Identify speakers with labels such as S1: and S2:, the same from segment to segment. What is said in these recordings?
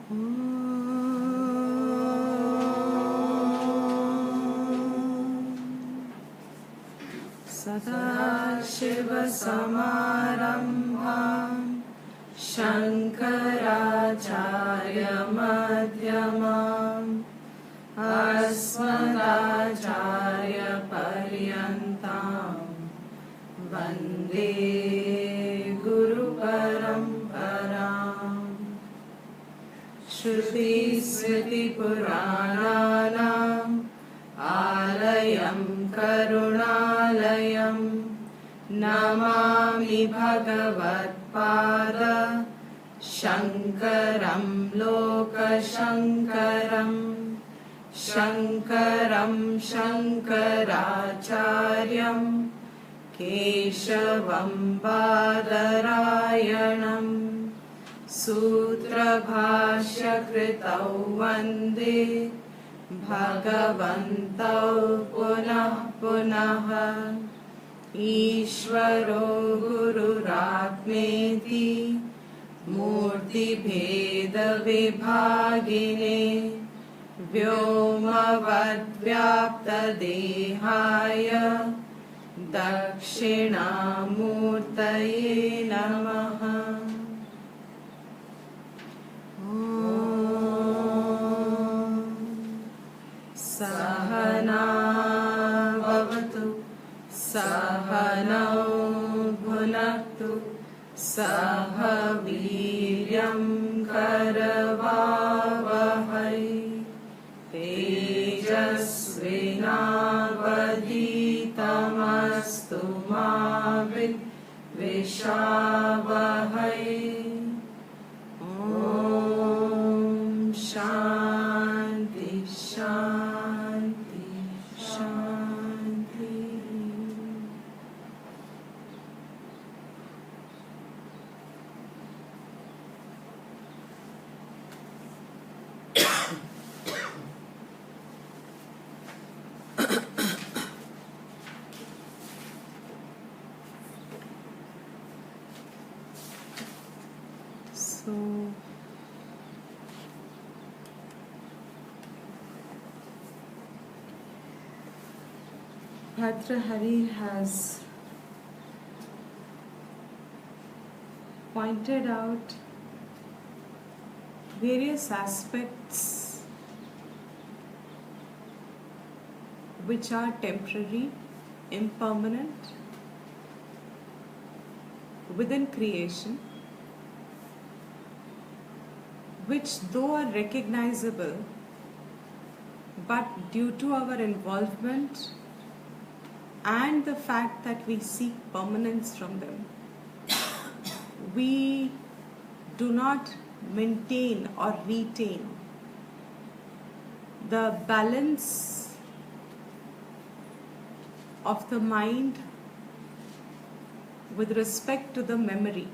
S1: सदाशिवसमारम्भां शङ्कराचार्यमध्यमाम् अस्मदाचार्यपर्यन्तां वन्दे गुरुपरम्पराम्। श्रुतिस्मृतिपुराणानाम् आलयं करुणालयं नमामि भगवत्पाद शङ्करं लोकशङ्करं शङ्करं शङ्कराचार्यं केशवं बादरायणं सूत्रभाष्यकृतौ वन्दे भगवन्तौ पुनः पुनः। ईश्वरो गुरुरात्मेति मूर्तिभेदविभागिने व्योमवद्व्याप्तदेहाय दक्षिणामूर्तये नमः। सहना भवतु सहनौ भुनक्तु सह वीर्यं करवावहै तेजस्विनावधीतमस्तु मा विद्विषावहै। ॐ शान्ति शान्ति शान्ति। So Bhadrahari has pointed out various aspects which are temporary, impermanent within creation, which though are recognizable, but due to our involvement and the fact that we seek permanence from them, we do not maintain or retain the balance of the mind with respect to the memory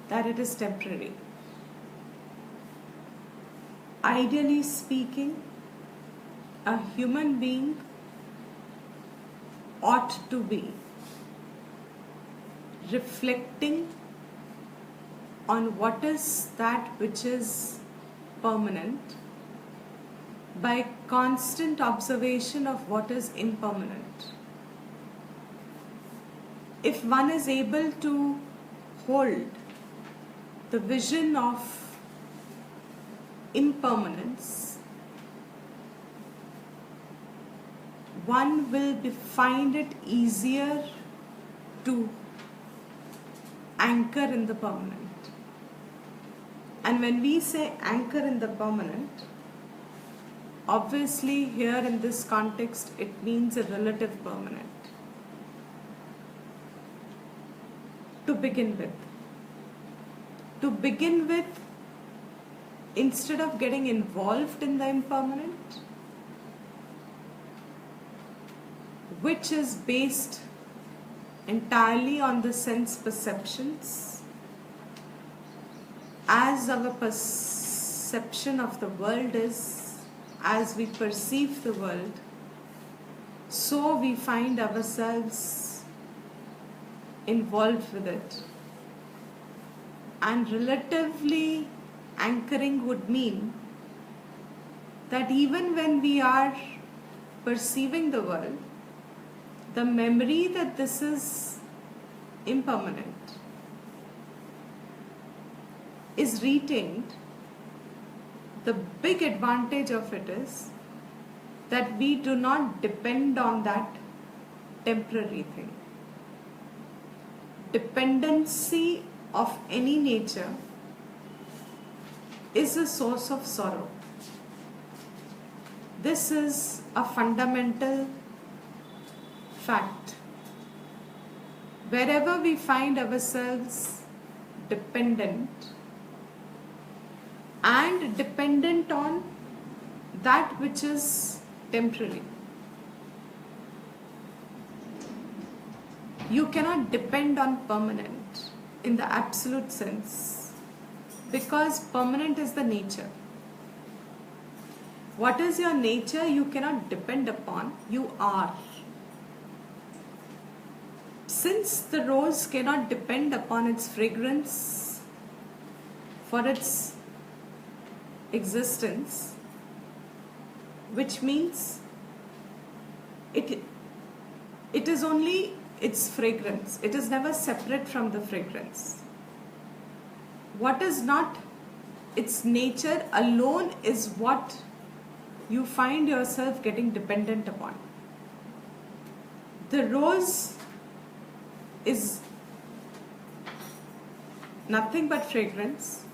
S1: that it is temporary. Ideally speaking, a human being ought to be reflecting on what is that which is permanent by constant observation of what is impermanent. If one is able to hold the vision of impermanence, one will find it easier to anchor in the permanent. And when we say anchor in the permanent, obviously here in this context it means a relative permanent. To begin with, instead of getting involved in the impermanent, which is based entirely on the sense perceptions, as our perception of the world is, as we perceive the world, so we find ourselves involved with it. And relatively anchoring would mean that even when we are perceiving the world, the memory that this is impermanent is retained. The big advantage of it is that we do not depend on that temporary thing. Dependency of any nature is a source of sorrow. This is a fundamental fact. Wherever we find ourselves dependent and dependent on that which is temporary, you cannot depend on permanent in the absolute sense, because permanent is the nature. What is your nature? You cannot depend upon, you are. Since the rose cannot depend upon its fragrance for its existence, which means it is only its fragrance. It is never separate from the fragrance. What is not its nature alone is what you find yourself getting dependent upon. The rose is nothing but fragrance.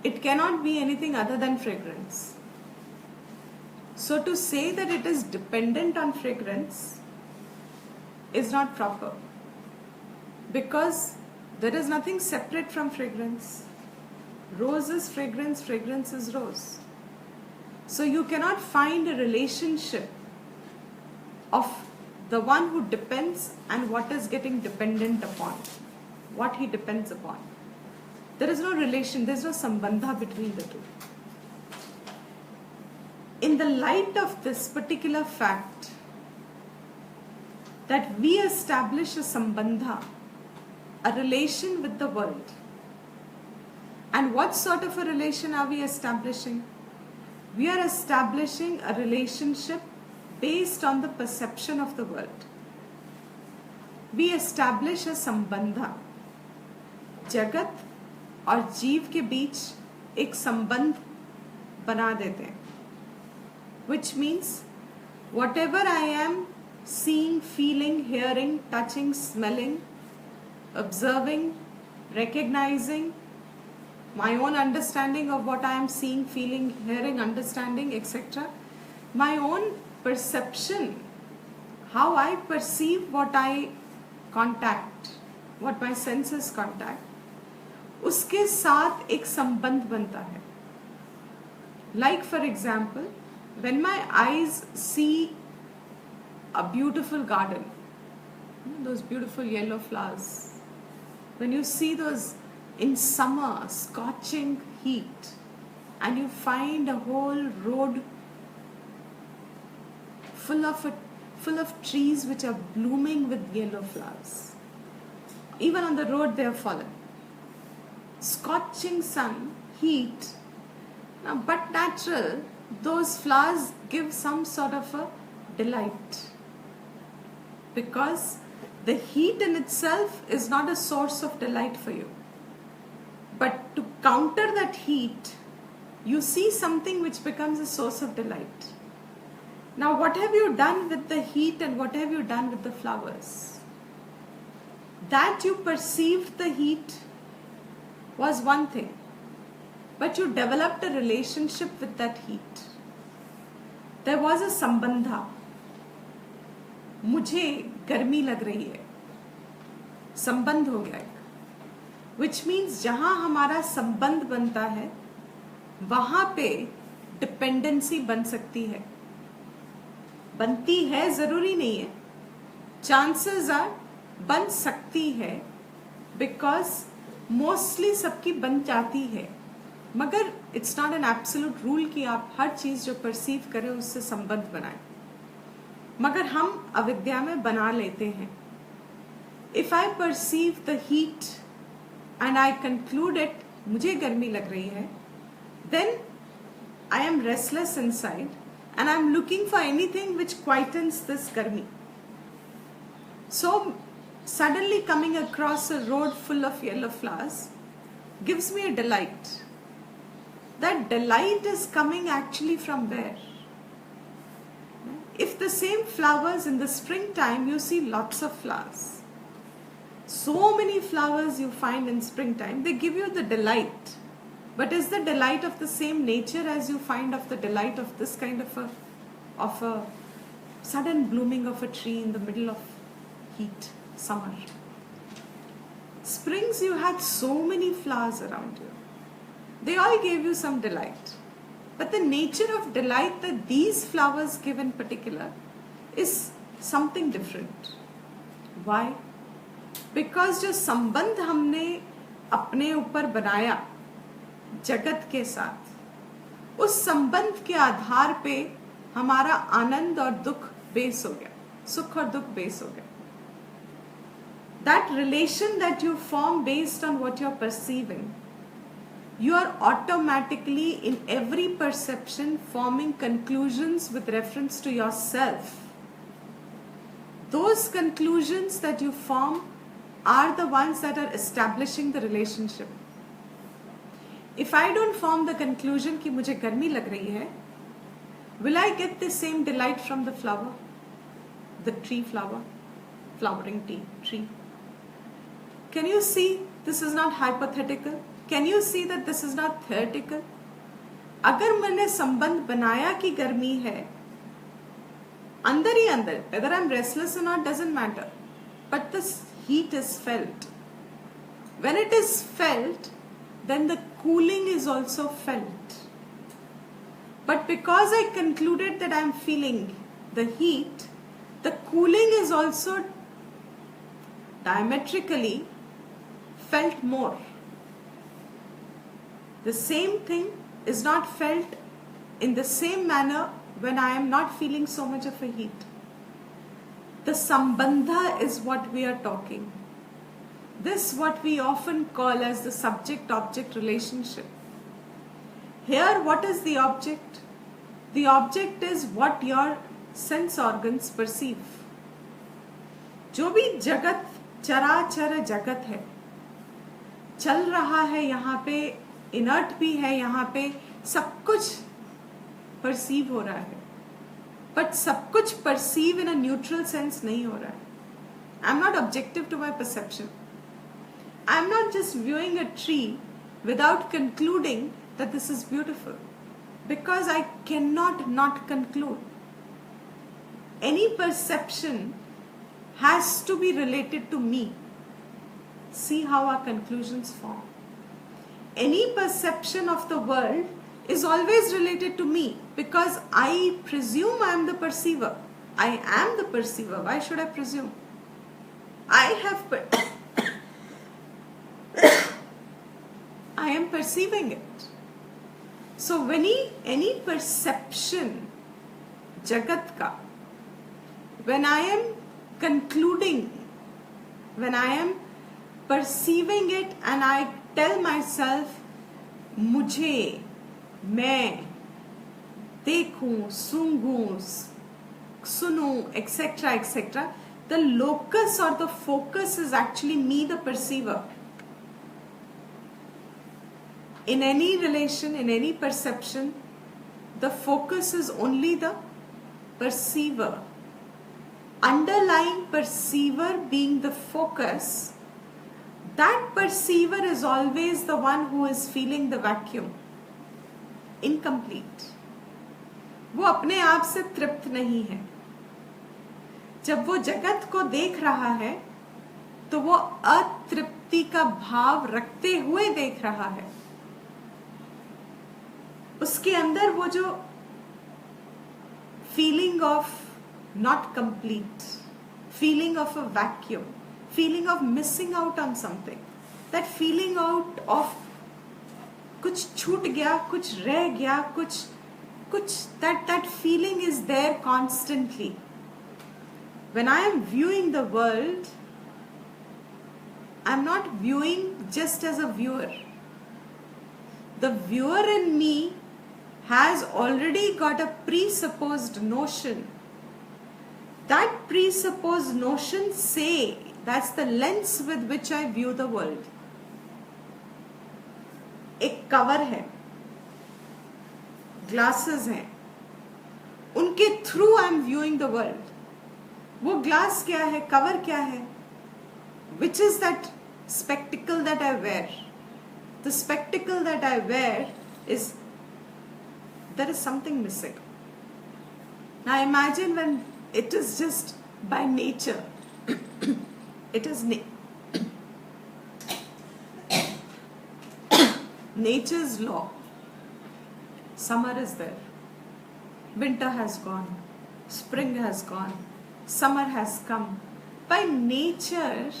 S1: It cannot be anything other than fragrance. So to say that it is dependent on fragrance is not proper, because there is nothing separate from fragrance. Rose is fragrance, fragrance is rose. So you cannot find a relationship of the one who depends and what is getting dependent upon, what he depends upon. There is no relation, there is no sambandha between the two. In the light of this particular fact, that we establish a sambandha, a relation with the world. And what sort of a relation are we establishing? We are establishing a relationship based on the perception of the world. We establish a sambandha. जगत और जीव के बीच एक संबंध बना देते हैं, which means whatever I am seeing, feeling, hearing, touching, smelling, observing, recognizing, my own understanding of what I am seeing, feeling, hearing, understanding, etc., my own perception, how I perceive what I contact, what my senses contact, उसके साथ एक संबंध बनता है. Like for example, when my eyes see a beautiful garden, those beautiful yellow flowers, when you see those in summer scorching heat, and you find a whole road full of trees which are blooming with yellow flowers, even on the road they have fallen. Scorching sun, heat, now, but natural, those flowers give some sort of a delight, because the heat in itself is not a source of delight for you. But to counter that heat, you see something which becomes a source of delight. Now, what have you done with the heat and what have you done with the flowers? That you perceived the heat was one thing, but you developed a relationship with that heat. There was a sambandha. मुझे गर्मी लग रही है, संबंध हो गया, which means जहां हमारा संबंध बनता है वहां पे डिपेंडेंसी बन सकती है. बनती है जरूरी नहीं है, चांसेस आर बन सकती है, बिकॉज मोस्टली सबकी बन जाती है, मगर it's not an absolute rule कि आप हर चीज जो परसीव करें उससे संबंध बनाएं, मगर हम अविद्या में बना लेते हैं. If I perceive the heat and I conclude it, मुझे गर्मी लग रही है, then I am restless inside and I am looking for anything which quietens this garmi. So suddenly coming across a road full of yellow flowers gives me a delight. That delight is coming actually from where? If the same flowers in the springtime, you see lots of flowers. So many flowers you find in springtime, they give you the delight. But is the delight of the same nature as you find of the delight of this kind of a sudden blooming of a tree in the middle of heat, summer? Springs, you had so many flowers around you. They all gave you some delight. But the nature of delight that these flowers give in particular is something different. Why? Because जो संबंध हमने अपने ऊपर बनाया जगत के साथ, उस संबंध के आधार पे हमारा आनंद और दुख बेस हो गया, सुख और दुख बेस हो गया. That relation that you form based on what you're perceiving, you are automatically in every perception forming conclusions with reference to yourself. Those conclusions that you form are the ones that are establishing the relationship. If I don't form the conclusion कि मुझे गर्मी लग रही है, will I get the same delight from the flower, the tree flower, flowering tree? Can you see this is not hypothetical? Can you see that this is not theoretical? अगर मैंने संबंध बनाया कि गर्मी है, अंदर ही अंदर, whether I'm restless or not doesn't matter, but this heat is felt. When it is felt, then the cooling is also felt. But because I concluded that I am feeling the heat, the cooling is also diametrically felt more. The same thing is not felt in the same manner when I am not feeling so much of a heat. The sambandha is what we are talking. This what we often call as the subject-object relationship. Here, what is the object? The object is what your sense organs perceive. जो भी जगत, चराचर जगत है, चल रहा है यहाँ पे, इनर्ट भी है यहाँ पे, सब कुछ परसीव हो रहा है, बट सब कुछ perceive in a neutral sense नहीं हो रहा है. I am not objective to my perception. I am not just viewing a tree without concluding that this is beautiful, because I cannot not conclude. Any perception has to be related to me. See how our conclusions form. Any perception of the world is always related to me because I presume I am the perceiver. I am the perceiver. Why should I presume? I am perceiving it. So when any perception jagat ka, when I am concluding, when I am perceiving it and I tell myself मुझे, मैं, देखूं, सूंघूं, सुनूं, etc., etc., the locus or the focus is actually me, the perceiver. In any relation, in any perception, the focus is only the perceiver. Underlying perceiver being the focus, that perceiver is always the one who is feeling the vacuum, incomplete. वो अपने आप से तृप्त नहीं है. जब वो जगत को देख रहा है तो वो अतृप्ति का भाव रखते हुए देख रहा है. उसके अंदर वो जो feeling of not complete, feeling of a vacuum, feeling of missing out on something, that feeling out of कुछ छूट गया, कुछ रह गया, कुछ that feeling is there constantly. When I am viewing the world, I'm not viewing just as a viewer. The viewer in me has already got a presupposed notion. That presupposed notion say, that's the lens with which I view the world. एक cover है, glasses हैं, उनके through I am viewing the world. वो glass क्या है, cover क्या है? Which is that spectacle that I wear? The spectacle that I wear is, there is something missing. Now imagine when it is just by nature. It is nature's law. Summer is there. Winter has gone. Spring has gone. Summer has come. By nature,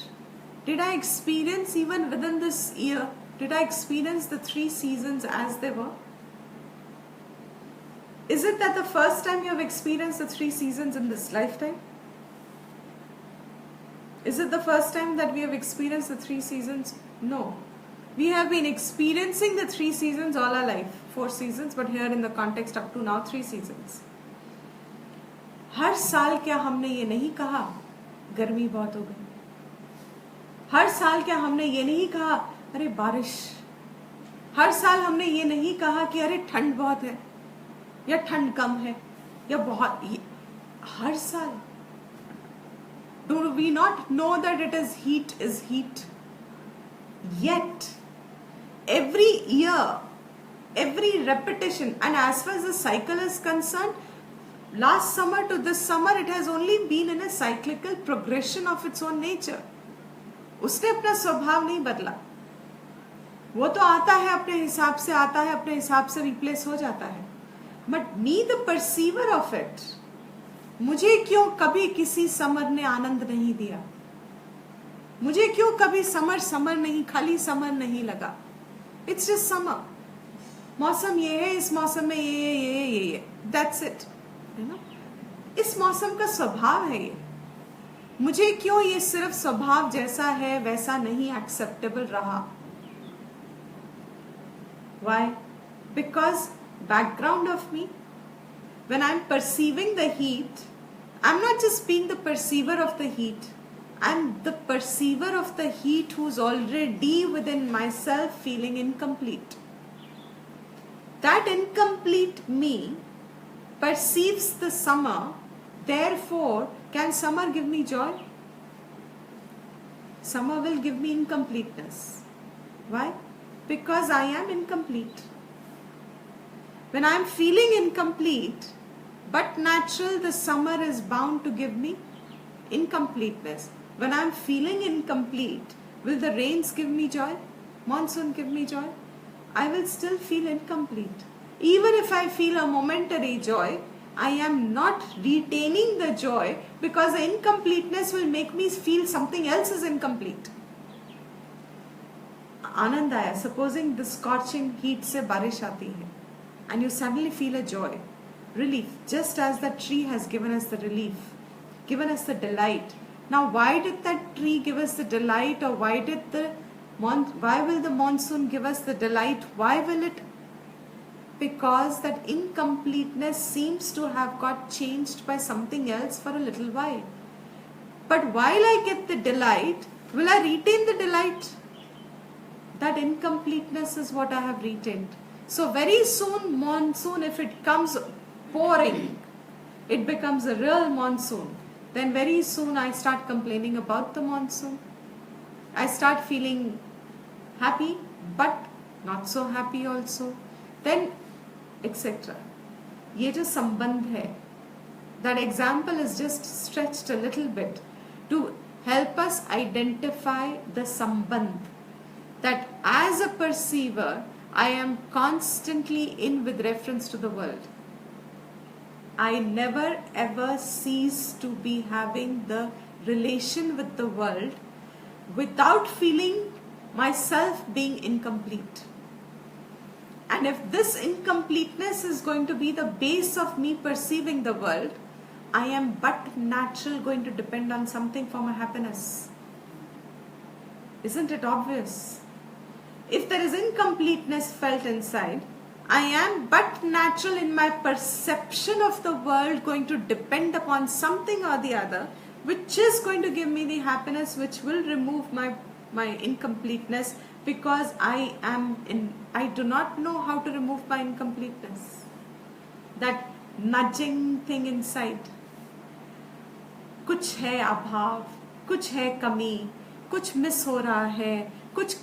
S1: did I experience even within this year, did I experience the 3 seasons as they were? Is it that the first time you have experienced the 3 seasons in this lifetime? Is it the first time that we have experienced the 3 seasons? No. We have been experiencing the 3 seasons all our life. 4 seasons, but here in the context up to now 3 seasons. हर साल क्या हमने ये नहीं कहा गर्मी बहुत हो गई? हर साल क्या हमने ये नहीं कहा अरे बारिश? हर साल हमने ये नहीं कहा कि अरे ठंड बहुत है या ठंड कम है या बहुत? हर साल. Do we not know that it is heat? Yet every year, every repetition, and as far as the cycle is concerned, last summer to this summer, it has only been in a cyclical progression of its own nature. उसने अपना स्वभाव नहीं बदला. वो तो आता है अपने हिसाब से, आता है अपने हिसाब से, रिप्लेस हो जाता है. But me, the perceiver of it, मुझे क्यों कभी किसी समर ने आनंद नहीं दिया? मुझे क्यों कभी समर नहीं, खाली समर नहीं लगा? It's just summer. मौसम ये है, इस मौसम में ये. That's it. है ना? इस मौसम का स्वभाव है ये. मुझे क्यों ये सिर्फ स्वभाव जैसा है वैसा नहीं एक्सेप्टेबल रहा? Why? Because background of me, when I'm perceiving the heat, I'm not just being the perceiver of the heat. I'm the perceiver of the heat who's already within myself feeling incomplete. That incomplete me perceives the summer. Therefore, can summer give me joy? Summer will give me incompleteness. Why? Because I am incomplete. When I am feeling incomplete, but natural, the summer is bound to give me incompleteness. When I am feeling incomplete, will the rains give me joy? Monsoon give me joy? I will still feel incomplete. Even if I feel a momentary joy, I am not retaining the joy because the incompleteness will make me feel something else is incomplete. आनंद आया, supposing the scorching heat से बारिश आती है, and you suddenly feel a joy, relief, just as that tree has given us the relief, given us the delight. Now, why did that tree give us the delight, or why will the monsoon give us the delight? Why will it? Because that incompleteness seems to have got changed by something else for a little while. But while I get the delight, will I retain the delight? That incompleteness is what I have retained. So very soon, monsoon, if it comes pouring, it becomes a real monsoon. Then very soon I start complaining about the monsoon. I start feeling happy, but not so happy also. Then, etc. ये जो संबंध है, that example is just stretched a little bit to help us identify the sambandh. That as a perceiver, I am constantly in with reference to the world. I never ever cease to be having the relation with the world without feeling myself being incomplete. And if this incompleteness is going to be the base of me perceiving the world, I am but natural going to depend on something for my happiness. Isn't it obvious? If there is incompleteness felt inside, I am but natural in my perception of the world going to depend upon something or the other, which is going to give me the happiness, which will remove my incompleteness, because I do not know how to remove my incompleteness. That nudging thing inside. कुछ है अभाव, कुछ है कमी, कुछ miss हो रहा है, कुछ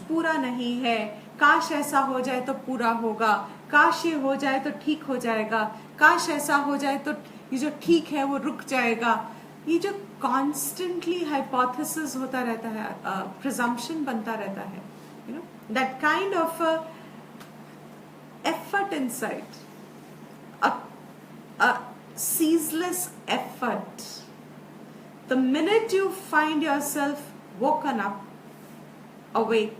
S1: पूरा नहीं है, काश ऐसा हो जाए तो पूरा होगा, काश ये हो जाए तो ठीक हो जाएगा, काश ऐसा हो जाए तो ये जो ठीक है वो रुक जाएगा. ये जो कॉन्स्टेंटली हाइपोथेसिस होता रहता है, प्रिजम्पशन बनता रहता है, you know, that kind of effort inside, a ceaseless effort. The minute you find yourself woken up, awake,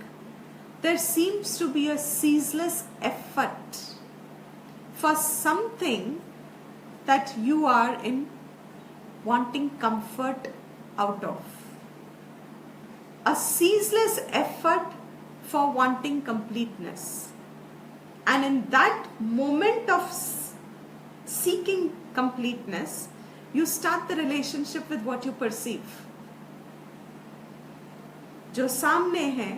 S1: there seems to be a ceaseless effort for something that you are in wanting comfort out of. A ceaseless effort for wanting completeness. And in that moment of seeking completeness, you start the relationship with what you perceive. जो सामने है,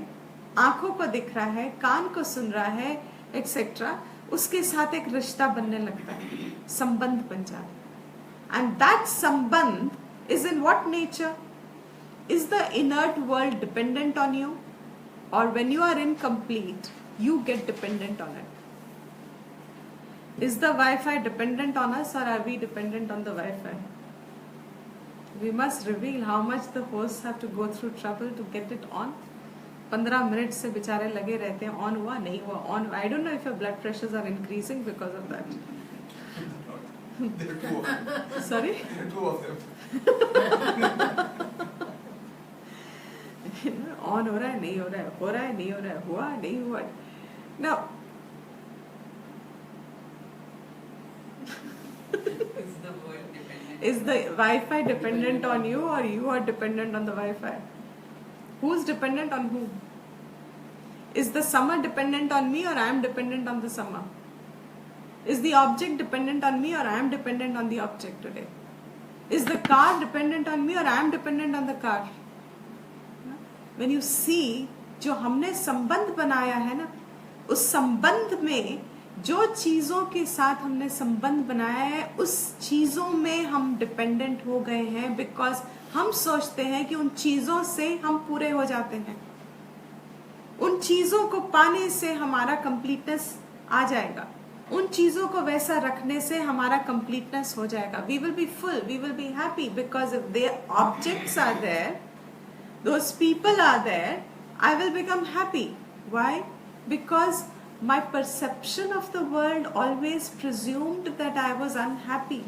S1: आंखों को दिख रहा है, कान को सुन रहा है, एक्सेट्रा, उसके साथ एक रिश्ता बनने लगता है, संबंध बन जाता है. And that संबंध is in what nature? Is the inert world dependent on you? Or when you are incomplete, you get dependent on it? Is the Wi-Fi dependent on us, or are we dependent on the Wi-Fi? We must reveal how much the hosts have to go through trouble to get it on. 15 minute से बेचारे लगे रहते हैं, on हुआ नहीं हुआ, on. I don't know if your blood pressures are increasing because of that.
S2: There are two of them.
S1: Sorry?
S2: There are two of them.
S1: On हो रहा है नहीं हो रहा है, हो रहा है नहीं हो रहा है, हुआ नहीं हुआ. Now, is the Wi-Fi dependent on you, or you are dependent on the Wi-Fi? Who's dependent on whom? Is the summer dependent on me, or I am dependent on the summer? Is the object dependent on me, or I am dependent on the object today? Is the car dependent on me, or I am dependent on the car? When you see, जो हमने संबंध बनाया है ना, उस संबंध में जो चीजों के साथ हमने संबंध बनाया है, उस चीजों में हम डिपेंडेंट हो गए हैं, बिकॉज हम सोचते हैं कि उन चीजों से हम पूरे हो जाते हैं, उन चीजों को पाने से हमारा कंप्लीटनेस आ जाएगा, उन चीजों को वैसा रखने से हमारा कंप्लीटनेस हो जाएगा. We will be full, we will be happy, because if the objects are there, those people are there, I will become happy. Why? Because my perception of the world always presumed that I was unhappy,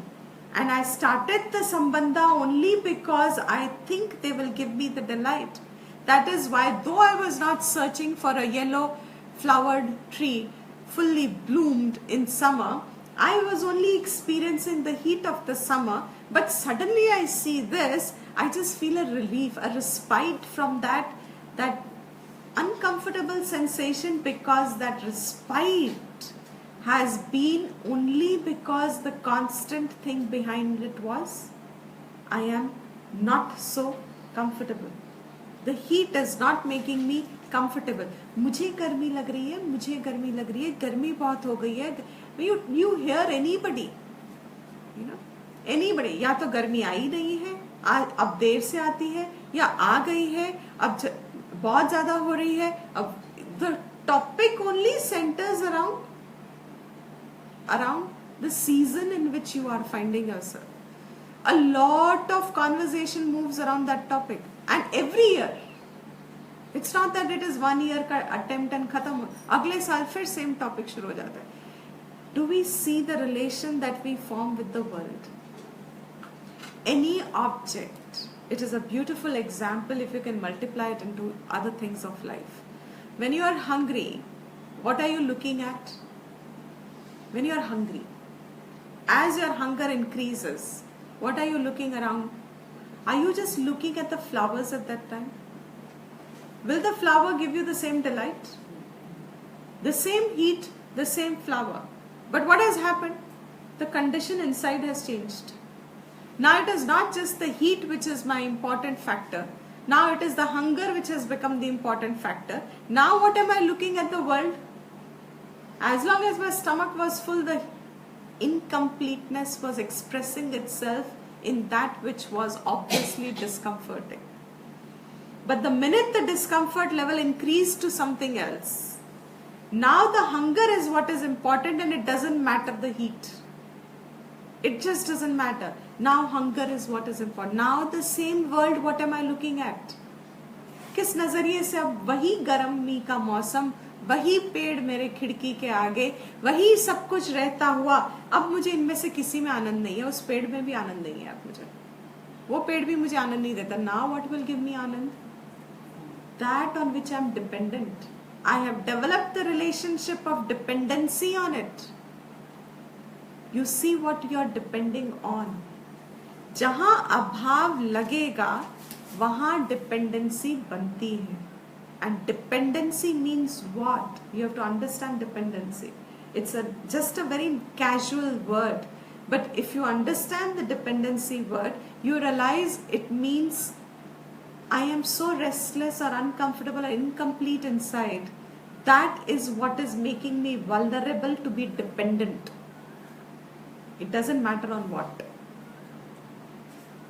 S1: and I started the sambandha only because I think they will give me the delight. That is why, though I was not searching for a yellow flowered tree fully bloomed in summer, I was only experiencing the heat of the summer, but suddenly I see this, I just feel a relief, a respite from that uncomfortable sensation, because that respite has been only because the constant thing behind it was, I am not so comfortable. The heat is not making me comfortable. मुझे गर्मी लग रही है, मुझे गर्मी लग रही है, गर्मी बहुत हो गई है. You hear anybody, you know, anybody, या तो गर्मी आई नहीं है, अब देर से आती है, या आ गई है, अब बहुत ज्यादा हो रही है. अब the topic only centers around the season in which you are finding yourself. A lot of conversation moves around that topic, and every year. It's not that it is 1 year का attempt and खत्म, अगले साल फिर same topic शुरू हो जाता है. Do we see the relation that we form with the world? Any object, it is a beautiful example if you can multiply it into other things of life. When you are hungry, what are you looking at? When you are hungry, as your hunger increases, what are you looking around? Are you just looking at the flowers at that time? Will the flower give you the same delight? The same heat, the same flower. But what has happened? The condition inside has changed. Now it is not just the heat which is my important factor. Now it is the hunger which has become the important factor. Now what am I looking at the world? As long as my stomach was full, the incompleteness was expressing itself in that which was obviously discomforting. But the minute the discomfort level increased to something else, now the hunger is what is important, and it doesn't matter the heat. It just doesn't matter. Now hunger is what is important. Now the same world, what am I looking at? किस नजरिए से अब वही गर्मी का मौसम, वही पेड़ मेरे खिड़की के आगे, वही सब कुछ रहता हुआ, अब मुझे इनमें से किसी में आनंद नहीं है, उस पेड़ में भी आनंद नहीं है अब मुझे, वो पेड़ भी मुझे आनंद नहीं देता. Now what will give me Anand? That on which I am dependent. I have developed the relationship of dependency on it. You see what you are depending on. जहां अभाव लगेगा वहां डिपेंडेंसी बनती है. And dependency means what? You have to understand dependency. It's just a very casual word. But if you understand the dependency word, you realize it means I am so restless or uncomfortable or incomplete inside. That is what is making me vulnerable to be dependent. It doesn't matter on what.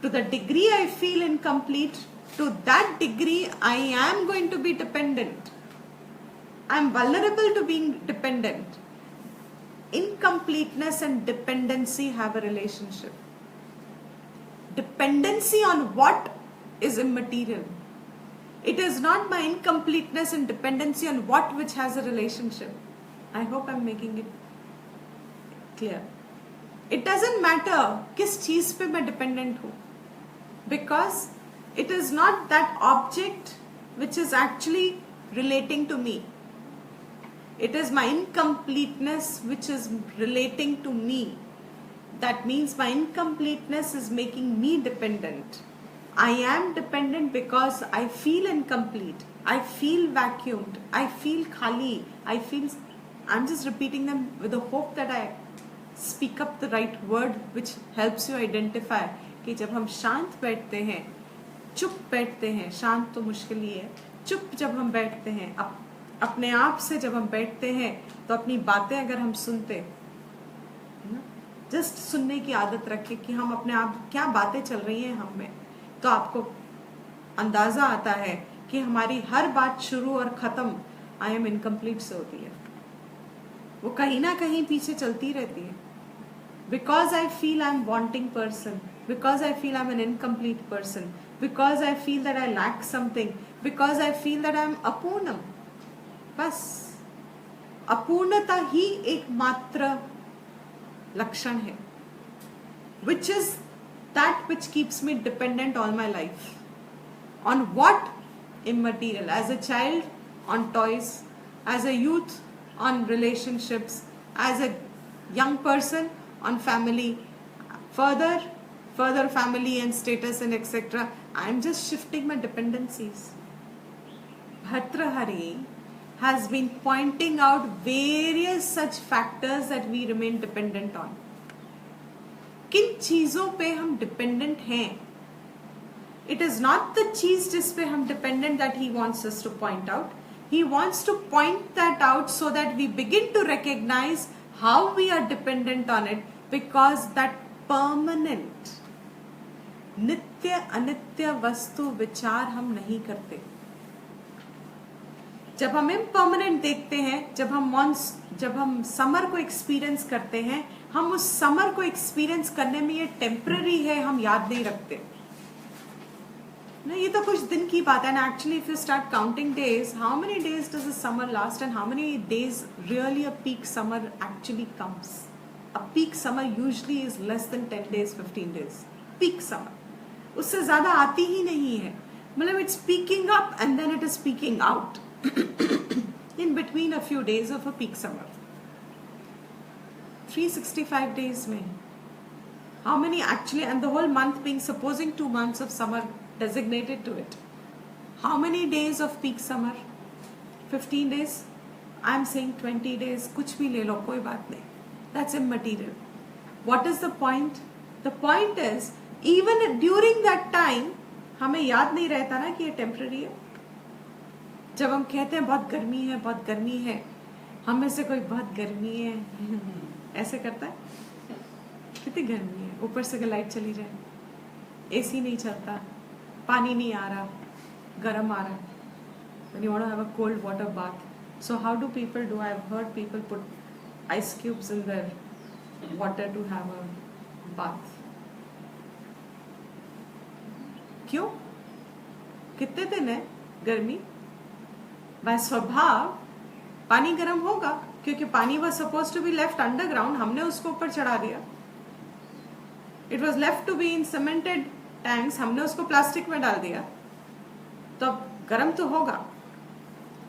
S1: To the degree I feel incomplete, to that degree I am going to be dependent. I am vulnerable to being dependent. Incompleteness and dependency have a relationship. Dependency on what is immaterial. It is not my incompleteness and dependency on what which has a relationship. I hope I am making it clear. It doesn't matter किस चीज पे मैं dependent हूँ, because it is not that object which is actually relating to me. It is my incompleteness which is relating to me. That means my incompleteness is making me dependent. I am dependent because I feel incomplete. I feel vacuumed. I feel khali. I'm just repeating them with the hope that I speak up the right word which helps you identify कि जब हम शांत बैठते हैं, चुप बैठते हैं, शांत तो मुश्किल ही है, चुप जब हम बैठते हैं, अपने आप से जब हम बैठते हैं, तो अपनी बातें अगर हम सुनते, जस्ट सुनने की आदत रखें कि हम अपने आप क्या बातें चल रही हैं हम में, तो आपको अंदाजा आता है कि हमारी हर बात शुरू और खत्म आई एम इनकम्प्लीट से होती है. वो कहीं ना कहीं पीछे चलती रहती है. Because I feel I'm wanting person, because I feel I'm an incomplete person, because I feel that I lack something, because I feel that I'm अपूर्णम. बस अपूर्णता ही एकमात्र लक्षण है, which is that which keeps me dependent all my life. On what? Immaterial. As a child, on toys. As a youth, on relationships. As a young person, on family. Further family and status and etc. I am just shifting my dependencies. Bhartrhari has been pointing out various such factors that we remain dependent on. किन चीजों पे हम dependent हैं? It is not the चीज जिस पे हम dependent that he wants us to point out. He wants to point that out so that we begin to recognize how we are dependent on it, because that permanent नित्य अनित्य वस्तु विचार हम नहीं करते. जब हम इम्पर्मानेंट देखते हैं, जब हम समर को एक्सपीरियंस करते हैं, हम उस समर को एक्सपीरियंस करने में ये टेम्पररी है हम याद नहीं रखते. ये तो कुछ दिन की बात है. And actually if you start counting days, how many days does a summer last and how many days really a peak summer actually comes. A peak summer usually is less than 10 days 15 days. Peak summer उससे ज्यादा आती ही नहीं है. मतलब it's peaking up and then it is peaking out in between a few days of a peak summer. 365 days में how many actually, and the whole month being supposing 2 months of summer designated to it, How many days of peak summer? 15 days? I'm saying 20 days. कुछ भी ले लो, कोई बात नहीं. That's immaterial. What is the point? The point is, even during that time, हमें याद नहीं रहता ना कि ये टेम्पररी है. जब हम कहते हैं बहुत गर्मी है, बहुत गर्मी है, हम में से कोई बहुत गर्मी है ऐसे करता है. कितनी गर्मी है, ऊपर से लाइट चली जाए, एसी नहीं चलता, पानी नहीं आ रहा, गर्म आ रहा है. When you want to have a cold water bath, so how do people do? I've heard people put ice cubes in their water to have a bath. क्यों? कितने दिन है गर्मी? by स्वभाव पानी गर्म होगा, क्योंकि पानी was supposed to be left underground, हमने उसको ऊपर चढ़ा दिया. It was left to be in cemented tanks, हमने उसको प्लास्टिक में डाल दिया, तो अब गर्म तो होगा.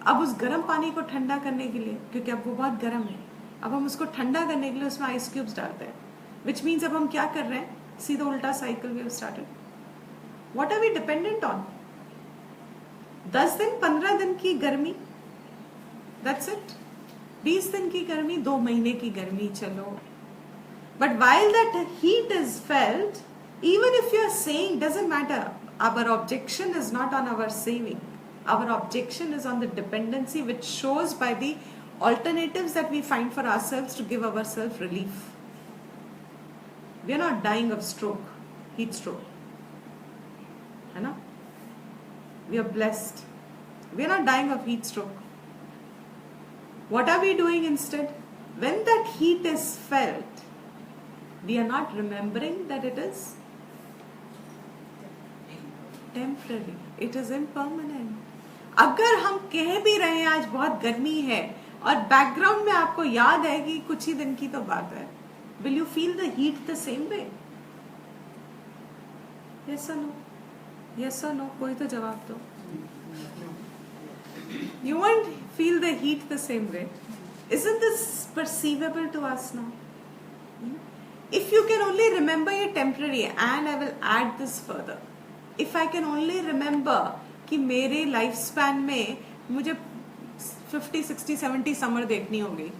S1: अब उस गर्म पानी को ठंडा करने के लिए, क्योंकि अब वो बहुत गर्म है, अब हम उसको ठंडा करने के लिए उसमें आइस क्यूब्स डालते हैं. विच मीन्स अब हम क्या कर रहे हैं? सीधा उल्टा cycle we have started. What are we dependent on? 10 दिन 15 दिन की गर्मी, दैट्स इट. 20 दिन की गर्मी, 2 महीने की गर्मी, चलो. But while that heat is felt, even if you are saying doesn't matter, our objection is not on our saving. Our objection is on the dependency, which shows by the alternatives that we find for ourselves to give ourselves relief. We are not dying of stroke, heat stroke. है ना? We are blessed. We are not dying of heat stroke. What are we doing instead? When that heat is felt, we are not remembering that it is temporary. It is impermanent. अगर हम कह भी रहे हैं आज बहुत गर्मी है और बैकग्राउंड में आपको याद है कि कुछ ही दिन की तो बात है, will you feel the heat the same way? Yes or no? Yes or no? कोई तो जवाब दो. You won't feel the heat the same way. Isn't this perceivable to us now? If you can only remember your temporary, and I will add this further, if I can only remember कि मेरे life span में मुझे 50, 60, 70 summer देखनी होगी,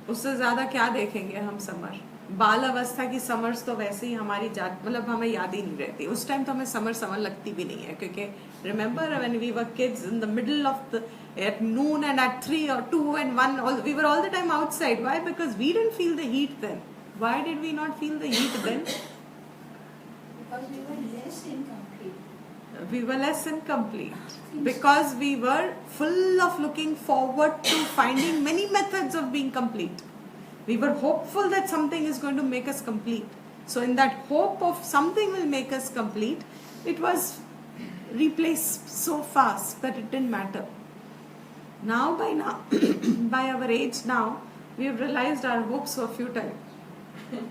S1: उससे ज्यादा क्या देखेंगे हम समर? बाल अवस्था की समर्स तो वैसे ही हमारी मतलब हमें याद ही नहीं रहती. उस टाइम तो हमें समर लगती भी नहीं है, क्योंकि remember when we were kids in the middle of the at noon and at 3 or 2 and 1, we were all the time outside. Why? Because we didn't feel the heat then. Why did we not feel the heat then?
S3: Because we were less incomplete.
S1: We were less incomplete. Because we were full of looking forward to finding many methods of being complete. We were hopeful that something is going to make us complete. So in that hope of something will make us complete, it was replaced so fast that it didn't matter. Now, by our age now, we have realized our hopes were futile.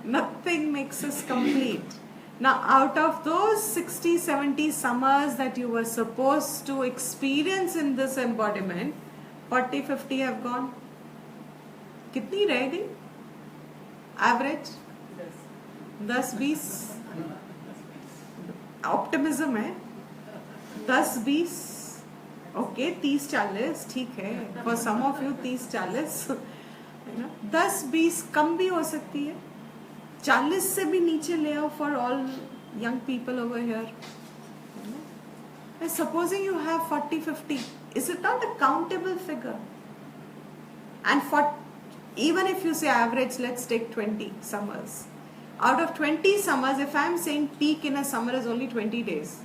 S1: Nothing makes us complete. Now, out of those 60, 70 summers that you were supposed to experience in this embodiment, 40, 50 have gone. कितनी रह गई? Average? 10-20. Optimism है. 10-20. Okay 30-40 ठीक है. For some of you 30-40 10-20 कम भी हो सकती है. 40 से भी नीचे ले आओ for all young people over here. Supposing you have 40-50, is it not a countable figure? And for even if you say average, let's take 20 summers. Out of 20 summers, if I'm saying peak in a summer is only 20 days,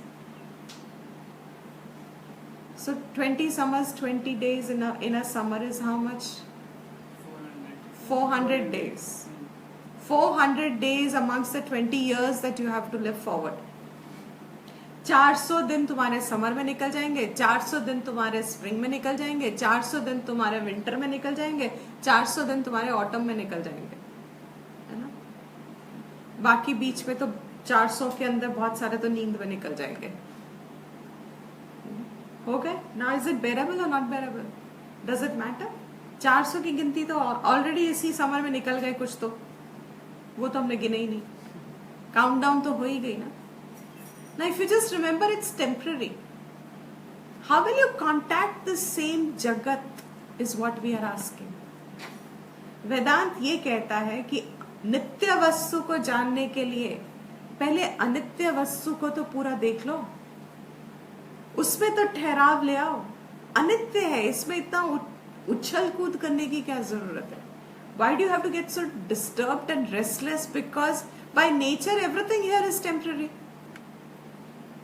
S1: so 20 summers, 20 days in a summer is how much? 400 days. 400 days amongst the 20 years that you have to live forward. 400 दिन तुम्हारे summer में निकल जाएंगे, 400 दिन तुम्हारे spring में निकल जाएंगे, 400 दिन तुम्हारे विंटर में निकल जाएंगे, 400 दिन तुम्हारे ऑटम में निकल जाएंगे, है ना? बाकी बीच में तो 400 के अंदर बहुत सारे तो नींद में निकल जाएंगे. हो गए? नाउ इज इट बेरेबल और नॉट बेरेबल? Does it matter? 400 की गिनती तो ऑलरेडी इसी समर में निकल गए कुछ, तो वो तो हमने गिने ही नहीं. काउंट डाउन तो हो ही गई ना. Now if you just remember it's temporary, how will you contact the same Jagat is what we are asking. वेदांत ये कहता है कि नित्य वस्तु को जानने के लिए पहले अनित्य वस्तु को तो पूरा देख लो, उसमें तो ठहराव ले आओ. अनित्य है, इसमें इतना उछल कूद करने की क्या जरूरत है? Why do you have to get so disturbed and restless? Because by nature everything here is temporary.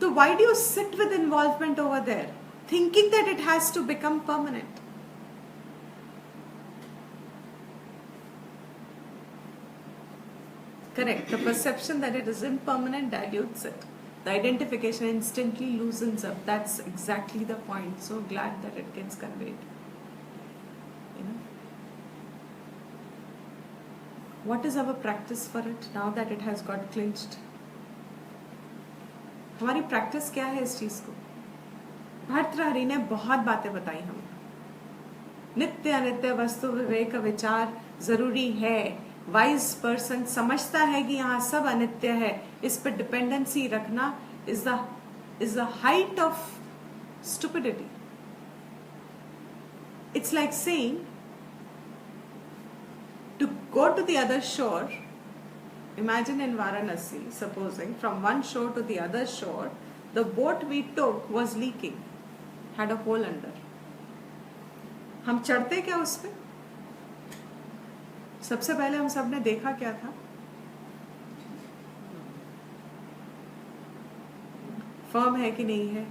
S1: So why do you sit with involvement over there, thinking that it has to become permanent? Correct. The perception that it is impermanent dilutes it. The identification instantly loosens up. That's exactly the point. So glad that it gets conveyed. You know? What is our practice for it now that it has got clinched? हमारी practice क्या है इस चीज को? भर्तृहरि ने बहुत बातें बताई हमें. नित्य अनित्य वस्तु विवेक विचार जरूरी है. वाइज पर्सन समझता है कि यहाँ सब अनित्य है, इस पर डिपेंडेंसी रखना is the height of stupidity. It's like saying to go to the other shore. Imagine in Varanasi, supposing from one shore to the other shore, the boat we took was leaking, had a hole under. हम चढ़ते क्या उस पे? सबसे पहले हम सबने देखा क्या था? फर्म है कि नहीं है,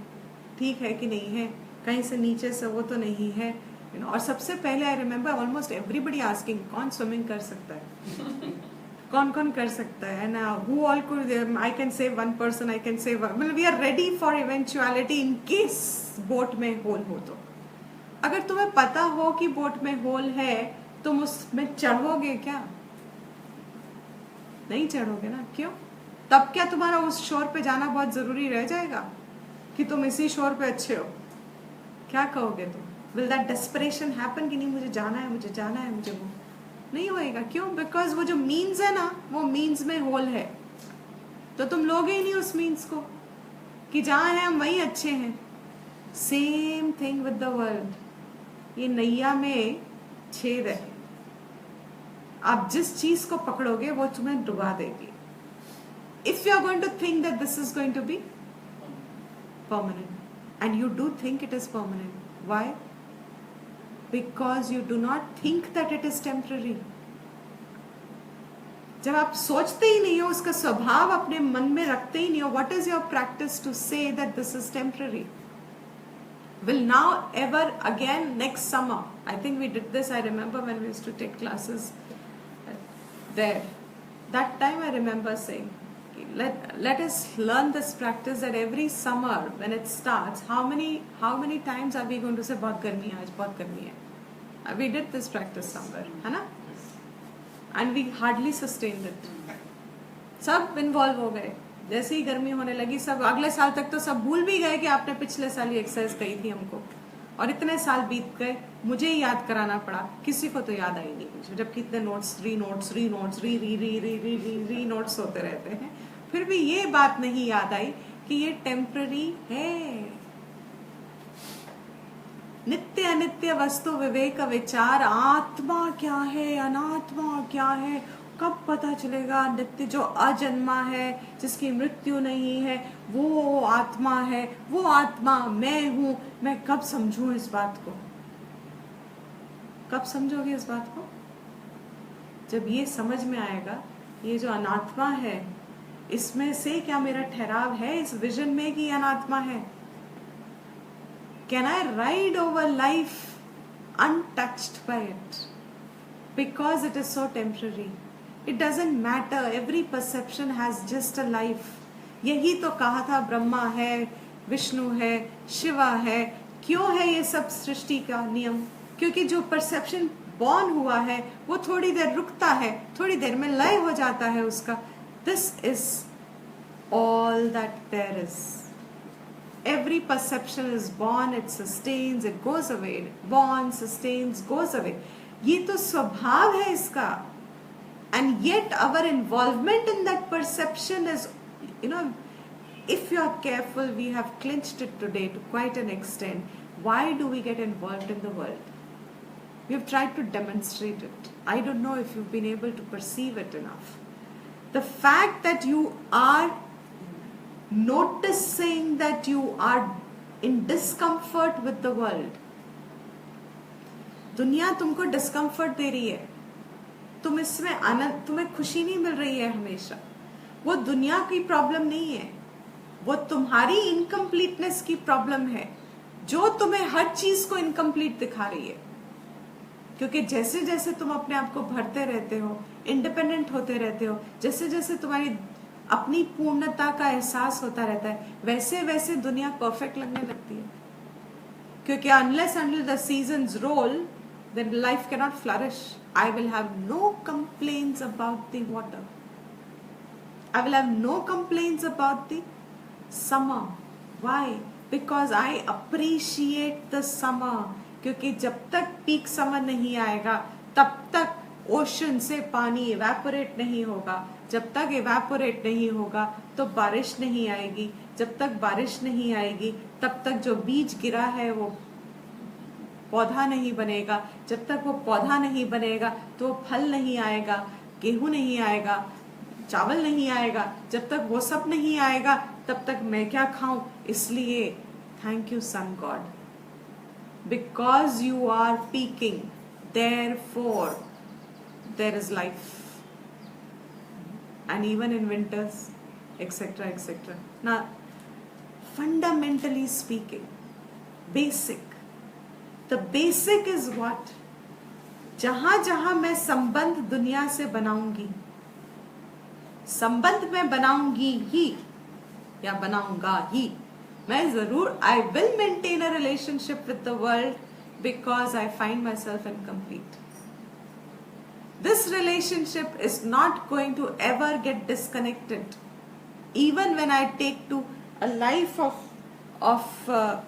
S1: ठीक है कि नहीं है, कहीं से नीचे से वो तो नहीं है. और सबसे पहले I remember almost everybody asking कौन स्विमिंग कर सकता है, कौन कौन कर सकता है ना, who all could. I can save one person, I can save, we are ready for eventuality in case boat में होल हो. तो अगर तुम्हें पता हो कि बोट में होल है, तुम उसमें चढ़ोगे क्या? नहीं चढ़ोगे ना. क्यों? तब क्या तुम्हारा उस शोर पे जाना बहुत जरूरी रह जाएगा कि तुम इसी शोर पे अच्छे हो? क्या कहोगे तुम? Will that desperation happen कि नहीं मुझे जाना है, मुझे जाना है, मुझे वो नहीं होएगा. क्यों? Because वो जो means है ना, वो means में होल है, तो तुम लोगे ही नहीं उस means को कि जहाँ है हम वहीं अच्छे हैं. Same thing with the world. ये नैया में छेद है, आप जिस चीज को पकड़ोगे वो तुम्हें डुबा देगी. If you are going to think that this is going to be permanent, and you do think it is permanent, why? Because you do not think that it is temporary. जब आप सोचते ही नहीं हो, उसका स्वभाव अपने मन में रखते ही नहीं हो, what is your practice to say that this is temporary? Will now ever again next summer, I think we did this, I remember when we used to take classes there, that time I remember saying, let us learn this practice that every summer when it starts, how many times are we going to say बहुत गर्मी है आज, बहुत गर्मी है. We did this practice somewhere, है ना? And we hardly sustained it. सब इन्वॉल्व हो गए. जैसे ही गर्मी होने लगी, सब अगले साल तक तो सब भूल भी गए कि आपने पिछले साल ये एक्सरसाइज कही थी हमको. और इतने साल बीत गए, मुझे ही याद कराना पड़ा. किसी को तो याद आई नहीं मुझे, जबकि इतने नोट्स री नोट्स होते रहते हैं. फिर भी ये बात नहीं याद आई कि ये टेम्पररी है. नित्य अनित्य वस्तु विवेक विचार, आत्मा क्या है, अनात्मा क्या है, कब पता चलेगा? नित्य जो अजन्मा है, जिसकी मृत्यु नहीं है, वो आत्मा है. वो आत्मा मैं हूं. मैं कब समझूं इस बात को? कब समझोगे इस बात को? जब ये समझ में आएगा, ये जो अनात्मा है, इसमें से क्या मेरा ठहराव है इस विजन में कि अनात्मा है? Can I ride over life untouched by it? Because it is so temporary. It doesn't matter. Every perception has just a life. यही तो कहा था, ब्रह्मा है, विष्णु है, शिवा है. क्यों है ये सब सृष्टि का नियम? क्योंकि जो परसेप्शन बॉर्न हुआ है, वो थोड़ी देर रुकता है, थोड़ी देर में लय हो जाता है उसका. This is all that there is. Every perception is born, it sustains, it goes away. Born, sustains, goes away. ये तो स्वभाव है इसका. And yet our involvement in that perception is, if you are careful, we have clinched it today to quite an extent. Why do we get involved in the world? We have tried to demonstrate it. I don't know if you've been able to perceive it enough. The fact that you are noticing that you are in discomfort with the world. दुनिया तुमको discomfort दे रही है, तुम इसमें आनंद, तुम्हें खुशी नहीं मिल रही है हमेशा, वो दुनिया की प्रॉब्लम नहीं है, वो तुम्हारी इनकम्प्लीटनेस की प्रॉब्लम है जो तुम्हें हर चीज को इनकम्प्लीट दिखा रही है. क्योंकि जैसे जैसे तुम अपने आप को भरते रहते हो, इंडिपेंडेंट होते रहते हो, जैसे जैसे तुम्हारी अपनी पूर्णता का एहसास होता रहता है, वैसे वैसे दुनिया परफेक्ट लगने लगती है. क्योंकि unless until the seasons roll, then life cannot flourish. I will have no complaints about the water. I will have no complaints about the summer. Why? Because I appreciate the summer. क्योंकि जब तक peak summer नहीं आएगा तब तक ocean से पानी evaporate नहीं होगा. जब तक इवेपोरेट नहीं होगा तो बारिश नहीं आएगी. जब तक बारिश नहीं आएगी तब तक जो बीज गिरा है वो पौधा नहीं बनेगा. जब तक वो पौधा नहीं बनेगा तो वो फल नहीं आएगा, गेहूं नहीं आएगा, चावल नहीं आएगा. जब तक वो सब नहीं आएगा तब तक मैं क्या खाऊं. इसलिए thank you sun god, because you are peaking, therefore there is life. And even in winters, etc., etc. Now, fundamentally speaking, the basic is what? जहां जहां मैं संबंध दुनिया से बनाऊंगी, संबंध मैं बनाऊंगी ही या बनाऊंगा ही, मैं जरूर, I will maintain a relationship with the world because I find myself incomplete. This relationship is not going to ever get disconnected. Even when I take to a life of a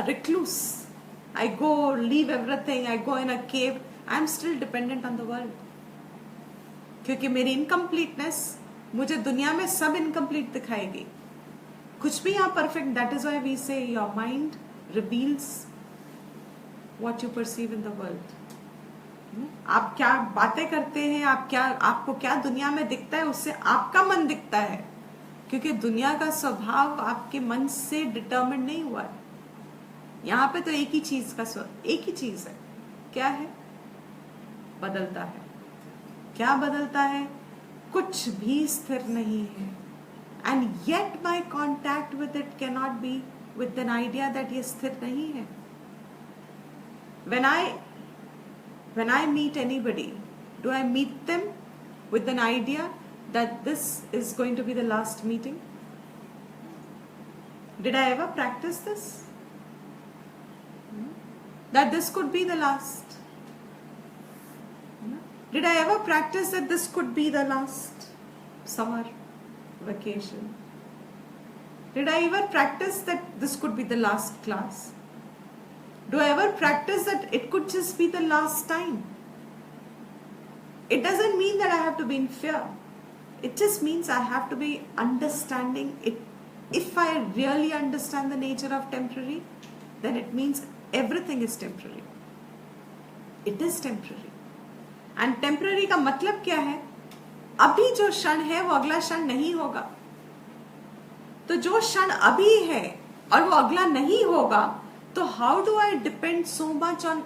S1: recluse, I go leave everything, I go in a cave, I am still dependent on the world. क्योंकि मेरी incompleteness मुझे दुनिया में सब incomplete दिखाएगी. कुछ भी यहाँ perfect. That is why we say your mind reveals what you perceive in the world. आप क्या बातें करते हैं, आपको क्या दुनिया में दिखता है, उससे आपका मन दिखता है. क्योंकि दुनिया का स्वभाव आपके मन से डिटरमिन नहीं हुआ है. यहाँ पे तो एक ही चीज है. क्या है? बदलता है. क्या बदलता है? कुछ भी स्थिर नहीं है. And yet my contact with it can not be with an idea that ये स्थिर नहीं है. When I meet anybody, do I meet them with an idea that this is going to be the last meeting? Did I ever practice this? That this could be the last? Did I ever practice that this could be the last summer vacation? Did I ever practice that this could be the last class? Do I ever practice that it could just be the last time? It doesn't mean that I have to be in fear. It just means I have to be understanding it. If I really understand the nature of temporary, then it means everything is temporary. It is temporary. And temporary का मतलब क्या है? अभी जो क्षण है वो अगला क्षण नहीं होगा. तो जो क्षण अभी है और वो अगला नहीं होगा, तो how do I depend so much on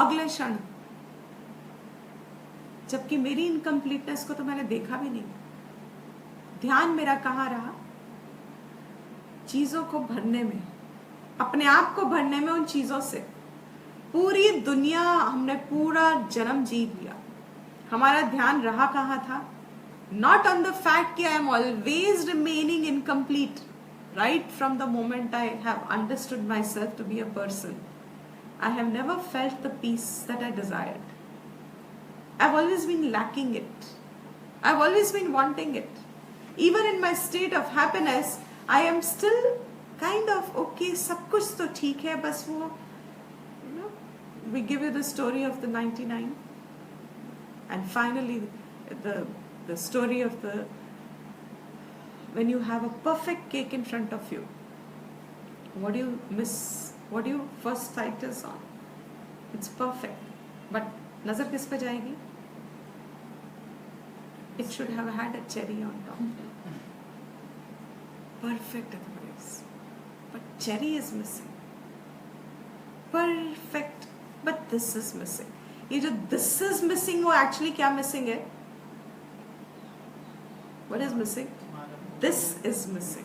S1: अगले क्षण, जबकि मेरी इनकम्प्लीटनेस को तो मैंने देखा भी नहीं. ध्यान मेरा कहाँ रहा? चीजों को भरने में, अपने आप को भरने में उन चीजों से. पूरी दुनिया हमने पूरा जन्म जी लिया, हमारा ध्यान रहा कहाँ था? नॉट ऑन द फैक्ट कि I am always remaining incomplete. Right from the moment I have understood myself to be a person, I have never felt the peace that I desired. I've always been lacking it. I've always been wanting it. Even in my state of happiness, I am still kind of okay, सब कुछ तो ठीक है, बस वो, we give you the story of the 99, and finally the story of the when you have a perfect cake in front of you, what do you miss? What do you first sight is on? It's perfect, but nazar किस पे जाएगी? It should have had a cherry on top. Perfect otherwise, but cherry is missing. Perfect, but this is missing. ये जो this is missing वो actually क्या missing है? What is missing? This is missing.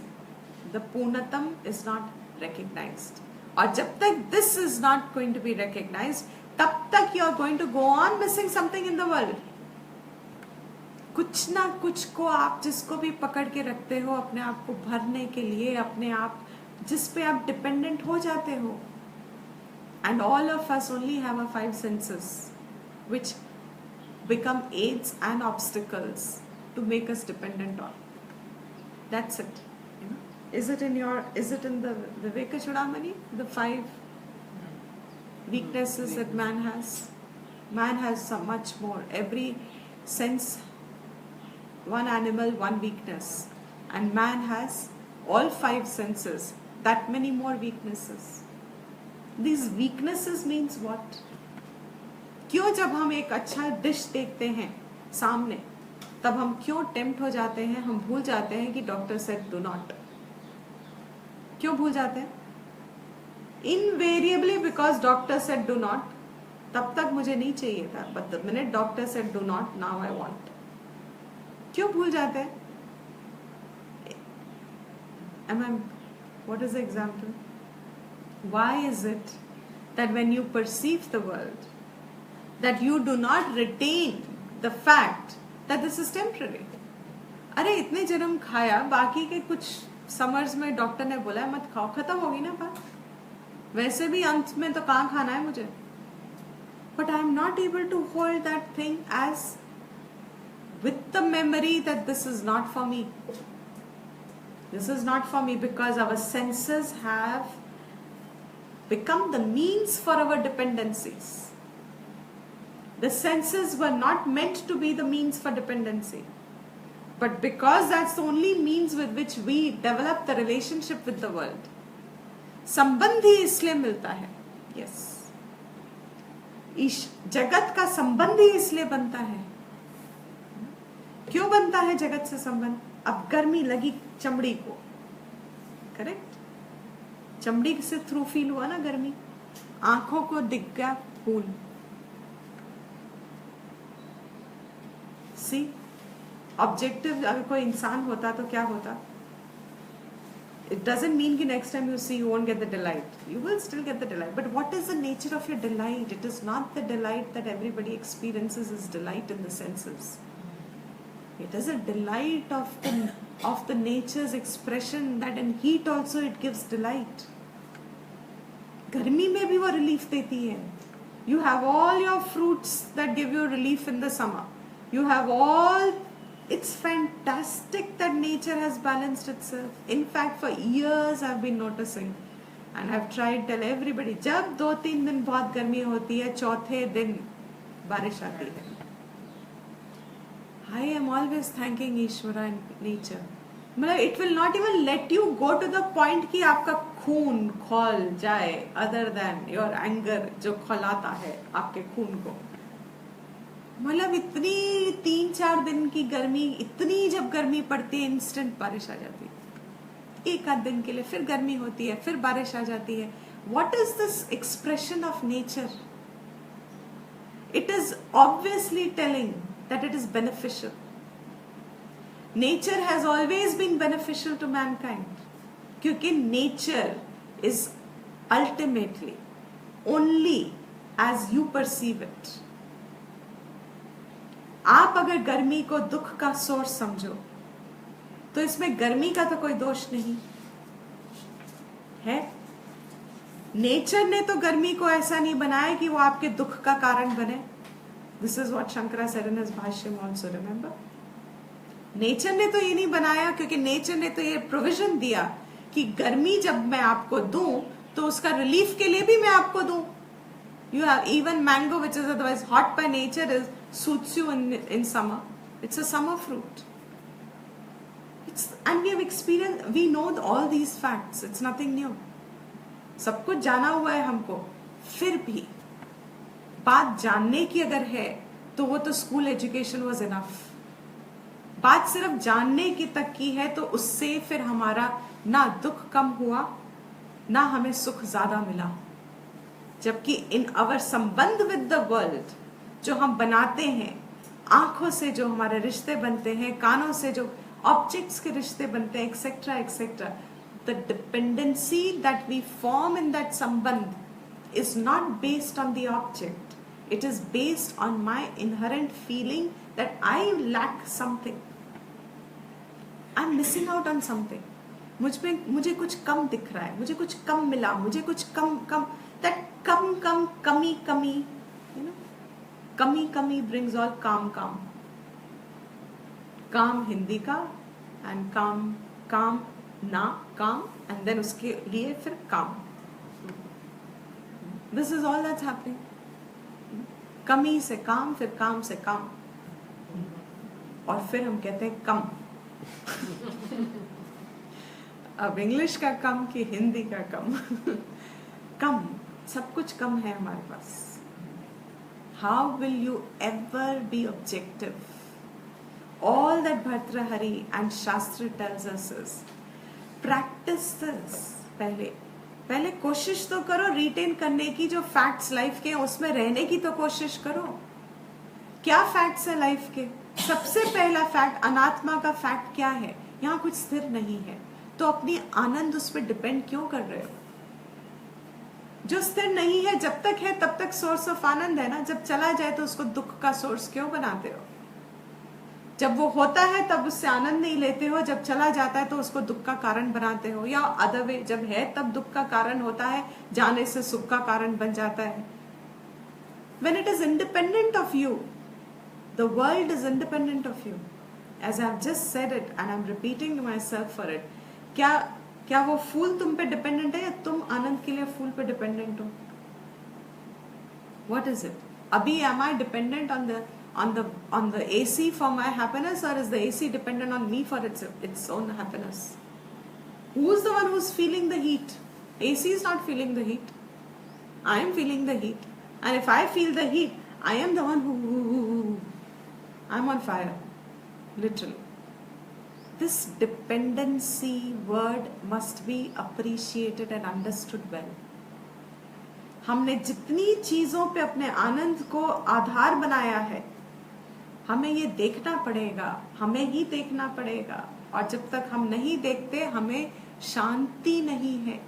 S1: The Purnatam is not recognized. और जब तक this is not going to be recognized, तब तक you are going to go on missing something in the world. कुछ ना कुछ को आप जिसको भी पकड़ के रखते हो अपने आप को भरने के लिए, अपने आप जिस पे आप डिपेंडेंट हो जाते हो. And all of us only have our 5 senses, which become aids and obstacles to make us dependent on. That's it. You know? Is it in the Viveka Chudamani? The 5 weaknesses that man has? Man has so much more. Every sense, one animal, one weakness. And man has all 5 senses, that many more weaknesses. These weaknesses means what? क्यों जब हम एक अच्छा dish देखते हैं सामने, तब हम क्यों टेम्प्ट हो जाते हैं? हम भूल जाते हैं कि डॉक्टर सेड डू नॉट. क्यों भूल जाते हैं? Invariably because doctor said do not. तब तक मुझे नहीं चाहिए था, but the minute doctor said do not, now I want. क्यों भूल जाते हैं? What is the example? Why is it that when you perceive the world, that you do not retain the fact that this is temporary? अरे इतने जन्म खाया, बाकी के कुछ समर्स में डॉक्टर ने बोला है मत खाओ, खत्म होगी ना बात. वैसे भी अंत में तो कहाँ खाना है मुझे. But I am not able to hold that thing as with the memory that this is not for me. This is not for me because our senses have become the means for our dependencies. The senses were not meant to be the means for dependency. But because that's the only means with which we develop the relationship with the world. संबंध ही इसलिए मिलता है. Yes. इस जगत का संबंध ही इसलिए बनता है. क्यों बनता है जगत से संबंध? अब गर्मी लगी चमड़ी को, करेक्ट? चमड़ी से थ्रू फील हुआ ना गर्मी. आंखों को दिख गया फूल. सी ऑब्जेक्टिव अगर कोई इंसान होता तो क्या होता? It doesn't mean कि next time you see you won't get the delight. You will still get the delight. But what is the nature of your delight? It is not the delight that everybody experiences as delight in the senses. It is a delight of the nature's expression that in heat also it gives delight. गर्मी में भी वो relief देती है. You have all your fruits that give you relief in the summer. You have all. It's fantastic that nature has balanced itself. In fact, for years I've been noticing, and I've tried to tell everybody. जब 2-3 दिन बहुत गर्मी होती है, चौथे दिन बारिश आती है. I am always thanking Ishvara and nature. मतलब it will not even let you go to the point कि आपका खून खौल जाए, other than your anger जो खौलाता है आपके खून को. मतलब इतनी 3-4 दिन की गर्मी, इतनी जब गर्मी पड़ती है इंस्टेंट बारिश आ जाती है. एक आध दिन के लिए फिर गर्मी होती है, फिर बारिश आ जाती है. What is this expression of nature? It is obviously telling that it is beneficial. Nature has always been beneficial to mankind. क्योंकि nature is ultimately only as you perceive it. आप अगर गर्मी को दुख का सोर्स समझो तो इसमें गर्मी का तो कोई दोष नहीं है. नेचर ने तो गर्मी को ऐसा नहीं बनाया कि वो आपके दुख का कारण बने. This is what Shankara said in his भाष्यम आल्सो. रिमेंबर, नेचर ने तो ये नहीं बनाया, क्योंकि नेचर ने तो ये प्रोविजन दिया कि गर्मी जब मैं आपको दूं तो उसका रिलीफ के लिए भी मैं आपको दूं. You have even mango, which is otherwise hot by nature, suits you in summer. It's a summer fruit. and we have experienced, we know all these facts, it's nothing new, सब कुछ जाना हुआ है हमको. फिर भी बात जानने की अगर है तो वो तो स्कूल एजुकेशन वाज इनफ. बात सिर्फ जानने की तक की है तो उससे फिर हमारा ना दुख कम हुआ ना हमें सुख ज्यादा मिला. जबकि इन अवर संबंध विद द वर्ल्ड जो हम बनाते हैं, आंखों से जो हमारे रिश्ते बनते हैं, कानों से जो ऑब्जेक्ट्स के रिश्ते बनते हैं, etcetera etcetera, the dependency that we form in that संबंध is not based on the object. It is based on my inherent feeling that I lack something. I'm missing out on something. मुझे कुछ कम दिख रहा है, मुझे कुछ कम मिला, मुझे कुछ कम that कमी you know, कमी brings all calm. काम हिंदी का and काम ना काम and then उसके लिए फिर काम. This is all that's happening. कमी से काम, फिर काम से काम, और फिर हम कहते हैं कम. अब इंग्लिश का कम कि हिंदी का कम. कम, सब कुछ कम है हमारे पास. How will you ever be objective? All that Bhartrahari and Shastra tells us is practice this. पहले कोशिश तो करो रिटेन करने की, जो फैक्ट्स लाइफ के उसमें रहने की तो कोशिश करो. क्या फैक्ट्स है लाइफ के? सबसे पहला फैक्ट, अनात्मा का फैक्ट क्या है? यहाँ कुछ स्थिर नहीं है. तो अपनी आनंद उस पर डिपेंड क्यों कर रहे हो? जो स्थिर नहीं है जब तक है तब तक सोर्स ऑफ आनंद है ना. जब चला जाए तो उसको दुख का सोर्स क्यों बनाते हो? जब वो होता है तब उससे आनंद नहीं लेते हो, जब चला जाता है तो उसको दुख का कारण बनाते हो. या अदर वे, जब है तब दुख का कारण होता है, जाने से सुख का कारण बन जाता है. When it is independent of you, the world is independent of you. As I have just said it and I am repeating myself for it. क्या वो फूल तुम पे डिपेंडेंट है या तुम आनंद के लिए फूल पे डिपेंडेंट हो? What is it? अभी am I dependent on the AC for my happiness, or is the AC dependent on me for its own happiness? Who's the one who's feeling the heat? AC is not feeling the heat. I am feeling the heat, and if I feel the heat, I am the one who I'm on fire, literally. This dependency word must be appreciated and understood well. हमने जितनी चीजों पे अपने आनंद को आधार बनाया है, हमें ये देखना पड़ेगा, हमें ही देखना पड़ेगा. और जब तक हम नहीं देखते हमें शांति नहीं है.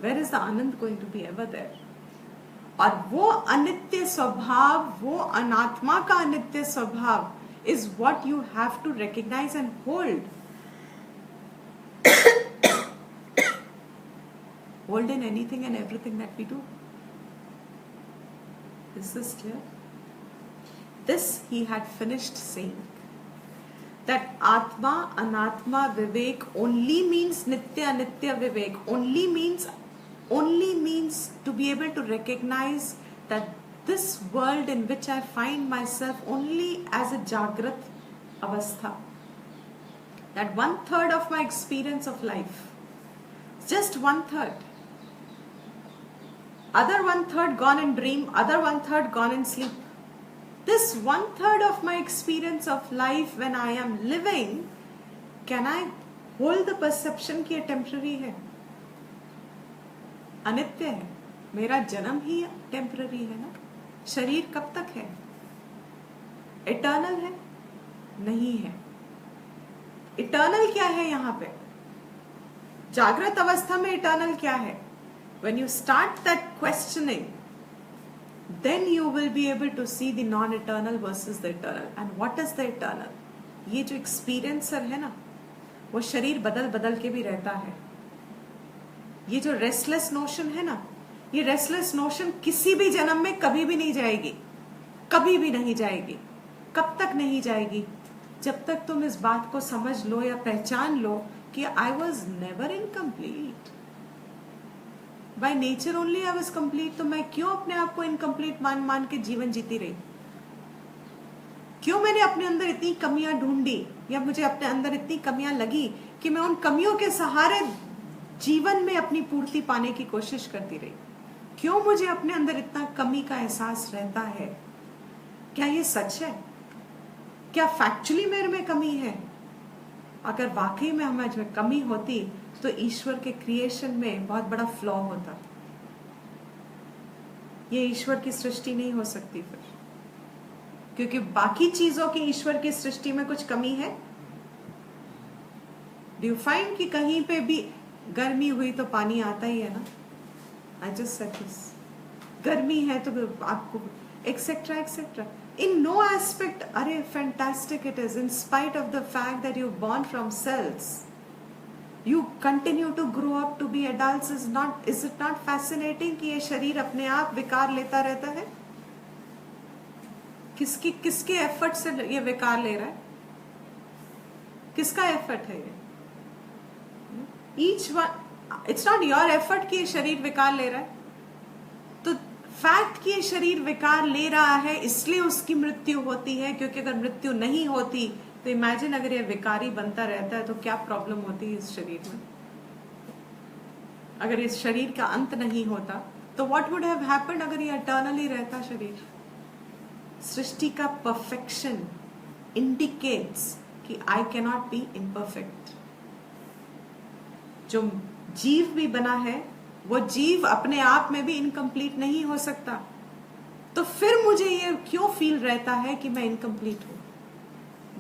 S1: Where is the Anand going to be ever there? और वो अनित्य स्वभाव, वो अनात्मा का अनित्य स्वभाव is what you have to recognize and hold. Hold in anything and everything that we do. Is this clear? This he had finished saying. That Atma, Anatma, Vivek only means Nitya, Anitya, Vivek. Only means to be able to recognize that this world in which I find myself only as a Jagrat Avastha. That 1/3 of my experience of life. Just 1/3. Other 1/3 gone in dream, other 1/3 gone in sleep. This 1/3 of my experience of life when I am living, can I hold the perception कि ये temporary है, अनित्य है? मेरा जन्म ही temporary है ना. शरीर कब तक है? Eternal है? नहीं है. Eternal क्या है यहाँ पे? जागृत अवस्था में eternal क्या है? When you start that questioning, then you will be able to see the non-eternal versus the eternal. And what is the eternal? ये जो experiencer है ना, वो शरीर बदल के भी रहता है. ये जो restless notion है ना, ये restless notion किसी भी जन्म में कभी भी नहीं जाएगी, कभी भी नहीं जाएगी. कब तक नहीं जाएगी? जब तक तुम इस बात को समझ लो या पहचान लो कि I was never incomplete. By nature only I was complete. तो मैं क्यों अपने आप को incomplete मान के जीवन जीती रही? क्यों मैंने अपने अंदर इतनी कमियां ढूंढी, या मुझे अपने अंदर इतनी कमियां लगी कि मैं उन कमियों के सहारे जीवन में अपनी पूर्ति पाने की कोशिश करती रही? क्यों मुझे अपने अंदर इतना कमी का एहसास रहता है? क्या ये सच है? क्या फैक्चुअली मेरे में कमी है? अगर वाकई में हमें कमी होती तो ईश्वर के क्रिएशन में बहुत बड़ा फ्लॉ होता। ये ईश्वर की सृष्टि नहीं हो सकती फिर, क्योंकि बाकी चीजों की ईश्वर की सृष्टि में कुछ कमी है। डू यू फाइंड कि कहीं पे भी गर्मी हुई तो पानी आता ही है ना? I just said this. गर्मी है तो आपको etcetera etcetera. In no aspect, अरे fantastic it is, in spite of the fact that you're born from cells, you continue to grow up to be adults. Is it not fascinating कि ये शरीर अपने आप विकार लेता रहता है? किसके एफर्ट से ये विकार ले रहा है? किसका एफर्ट है ये? Each one, it's not your effort कि ये शरीर विकार ले रहा है। तो फैक्ट कि ये शरीर विकार ले रहा है इसलिए उसकी मृत्यु होती है, क्योंकि अगर मृत्यु नहीं होती तो इमेजिन अगर ये विकारी बनता रहता है तो क्या प्रॉब्लम होती है इस शरीर में। अगर इस शरीर का अंत नहीं होता तो व्हाट वुड हैव हैपेंड अगर ये इटर्नली रहता शरीर? सृष्टि का परफेक्शन इंडिकेट्स कि I can not be imperfect. जो जीव भी बना है वो जीव अपने आप में भी इनकम्प्लीट नहीं हो सकता। तो फिर मुझे ये क्यों फील रहता है कि मैं इनकम्प्लीट हूं?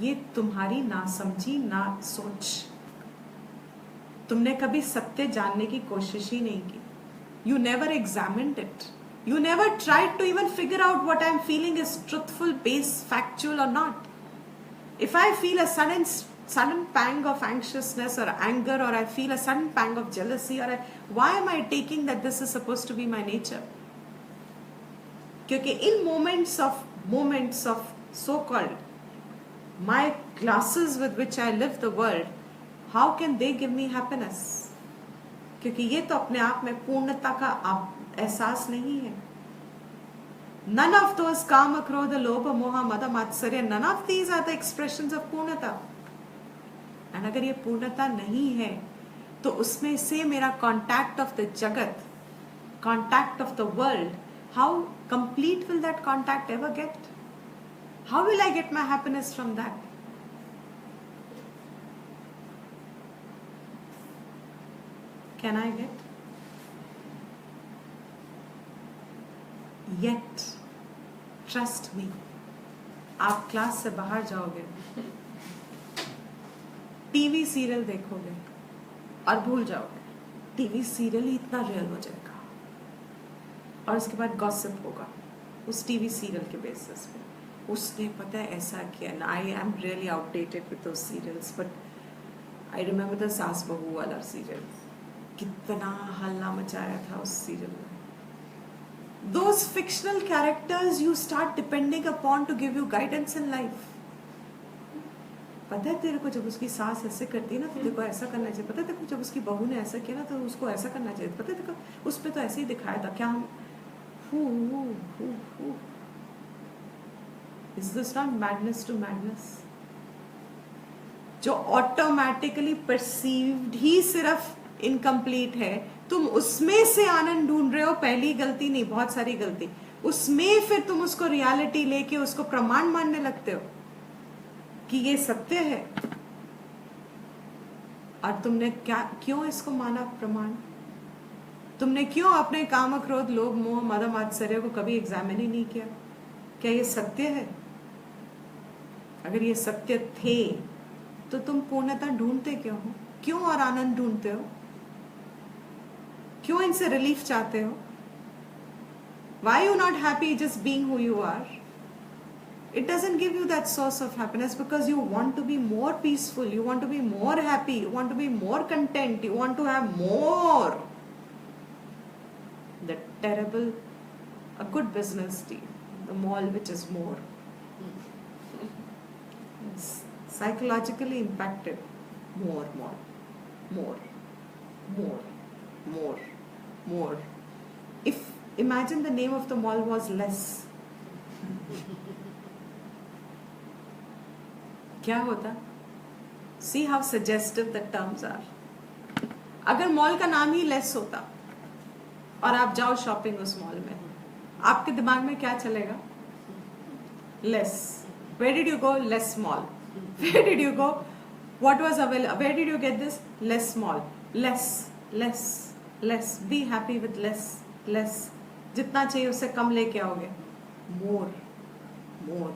S1: ये तुम्हारी नासमझी, ना सोच। तुमने कभी सत्य जानने की कोशिश ही नहीं की। You never examined it. You never tried to even figure out what I'm feeling is truthful, base, factual or not. If I feel a sudden pang of anxiousness or anger, or I feel a sudden pang of jealousy, why am I taking that this is supposed to be my nature? क्योंकि in moments of so-called my glasses with which I live the world, how can they give me happiness? क्योंकि ये तो अपने आप में पूर्णता का एहसास नहीं है। None of those kama, krodha, lobha, moha, mada, matsarya, none of these are the expressions of पूर्णता। और अगर ये पूर्णता नहीं है तो उसमें से मेरा कॉन्टैक्ट ऑफ द जगत, contact of the world, how complete will that contact ever get? How will I get my happiness from that? Can I get? Yet, trust me, आप क्लास से बाहर जाओगे, टीवी सीरियल देखोगे और भूल जाओगे। TV serial ही इतना रियल हो जाएगा, और उसके बाद गॉसिप होगा उस टीवी सीरियल के बेसिस पे। उसने पता है ऐसा किया ना। I am really outdated with those serials, but I remember the सास बहू वाला सीरियल। कितना हल्ला मचाया था उस सीरियल में। Those fictional characters you start depending upon to give you guidance in life. पता है तेरे को जब उसकी सास ऐसे करती है ना तो तेरे को ऐसा करना चाहिए। पता है तेरे को जब उसकी बहू ने ऐसा किया ना तो उसको ऐसा करना चाहिए। पता है तेरे को उस पे तो ऐसे ही दिखाया था। क्या हम Is this not madness to madness? जो ऑटोमेटिकली परसीव्ड ही सिर्फ इनकम्प्लीट है, तुम उसमें से आनंद ढूंढ रहे हो। पहली गलती नहीं, बहुत सारी गलती। उसमें फिर तुम उसको रियलिटी लेके उसको प्रमाण मानने लगते हो कि ये सत्य है। और तुमने क्यों इसको माना प्रमाण? तुमने क्यों अपने काम, क्रोध, लोभ, मोह, मद, मात्सर्य को कभी एग्जामिन ही नहीं किया? क्या ये सत्य है? अगर ये सत्य थे तो तुम पूर्णता ढूंढते क्यों हो? क्यों और आनंद ढूंढते हो? क्यों इनसे रिलीफ चाहते हो? Why are you not happy just being who you are? It doesn't give you that source of happiness because you want to be more peaceful, you want to be more happy, you want to be more content, you want to have more. The terrible, a good business deal, the mall which is more. It's psychologically impacted. More. If imagine the name of the mall was less, क्या होता? See how suggestive the terms are. अगर mall का नाम ही less होता और आप जाओ shopping उस मॉल में, आपके दिमाग में क्या चलेगा? Less. Where did you go? Less mall. Where did you go? What was available? Where did you get this? Less mall. Less, less, less. Be happy with less, less. जितना चाहिए उससे कम लेके आओगे. More, more,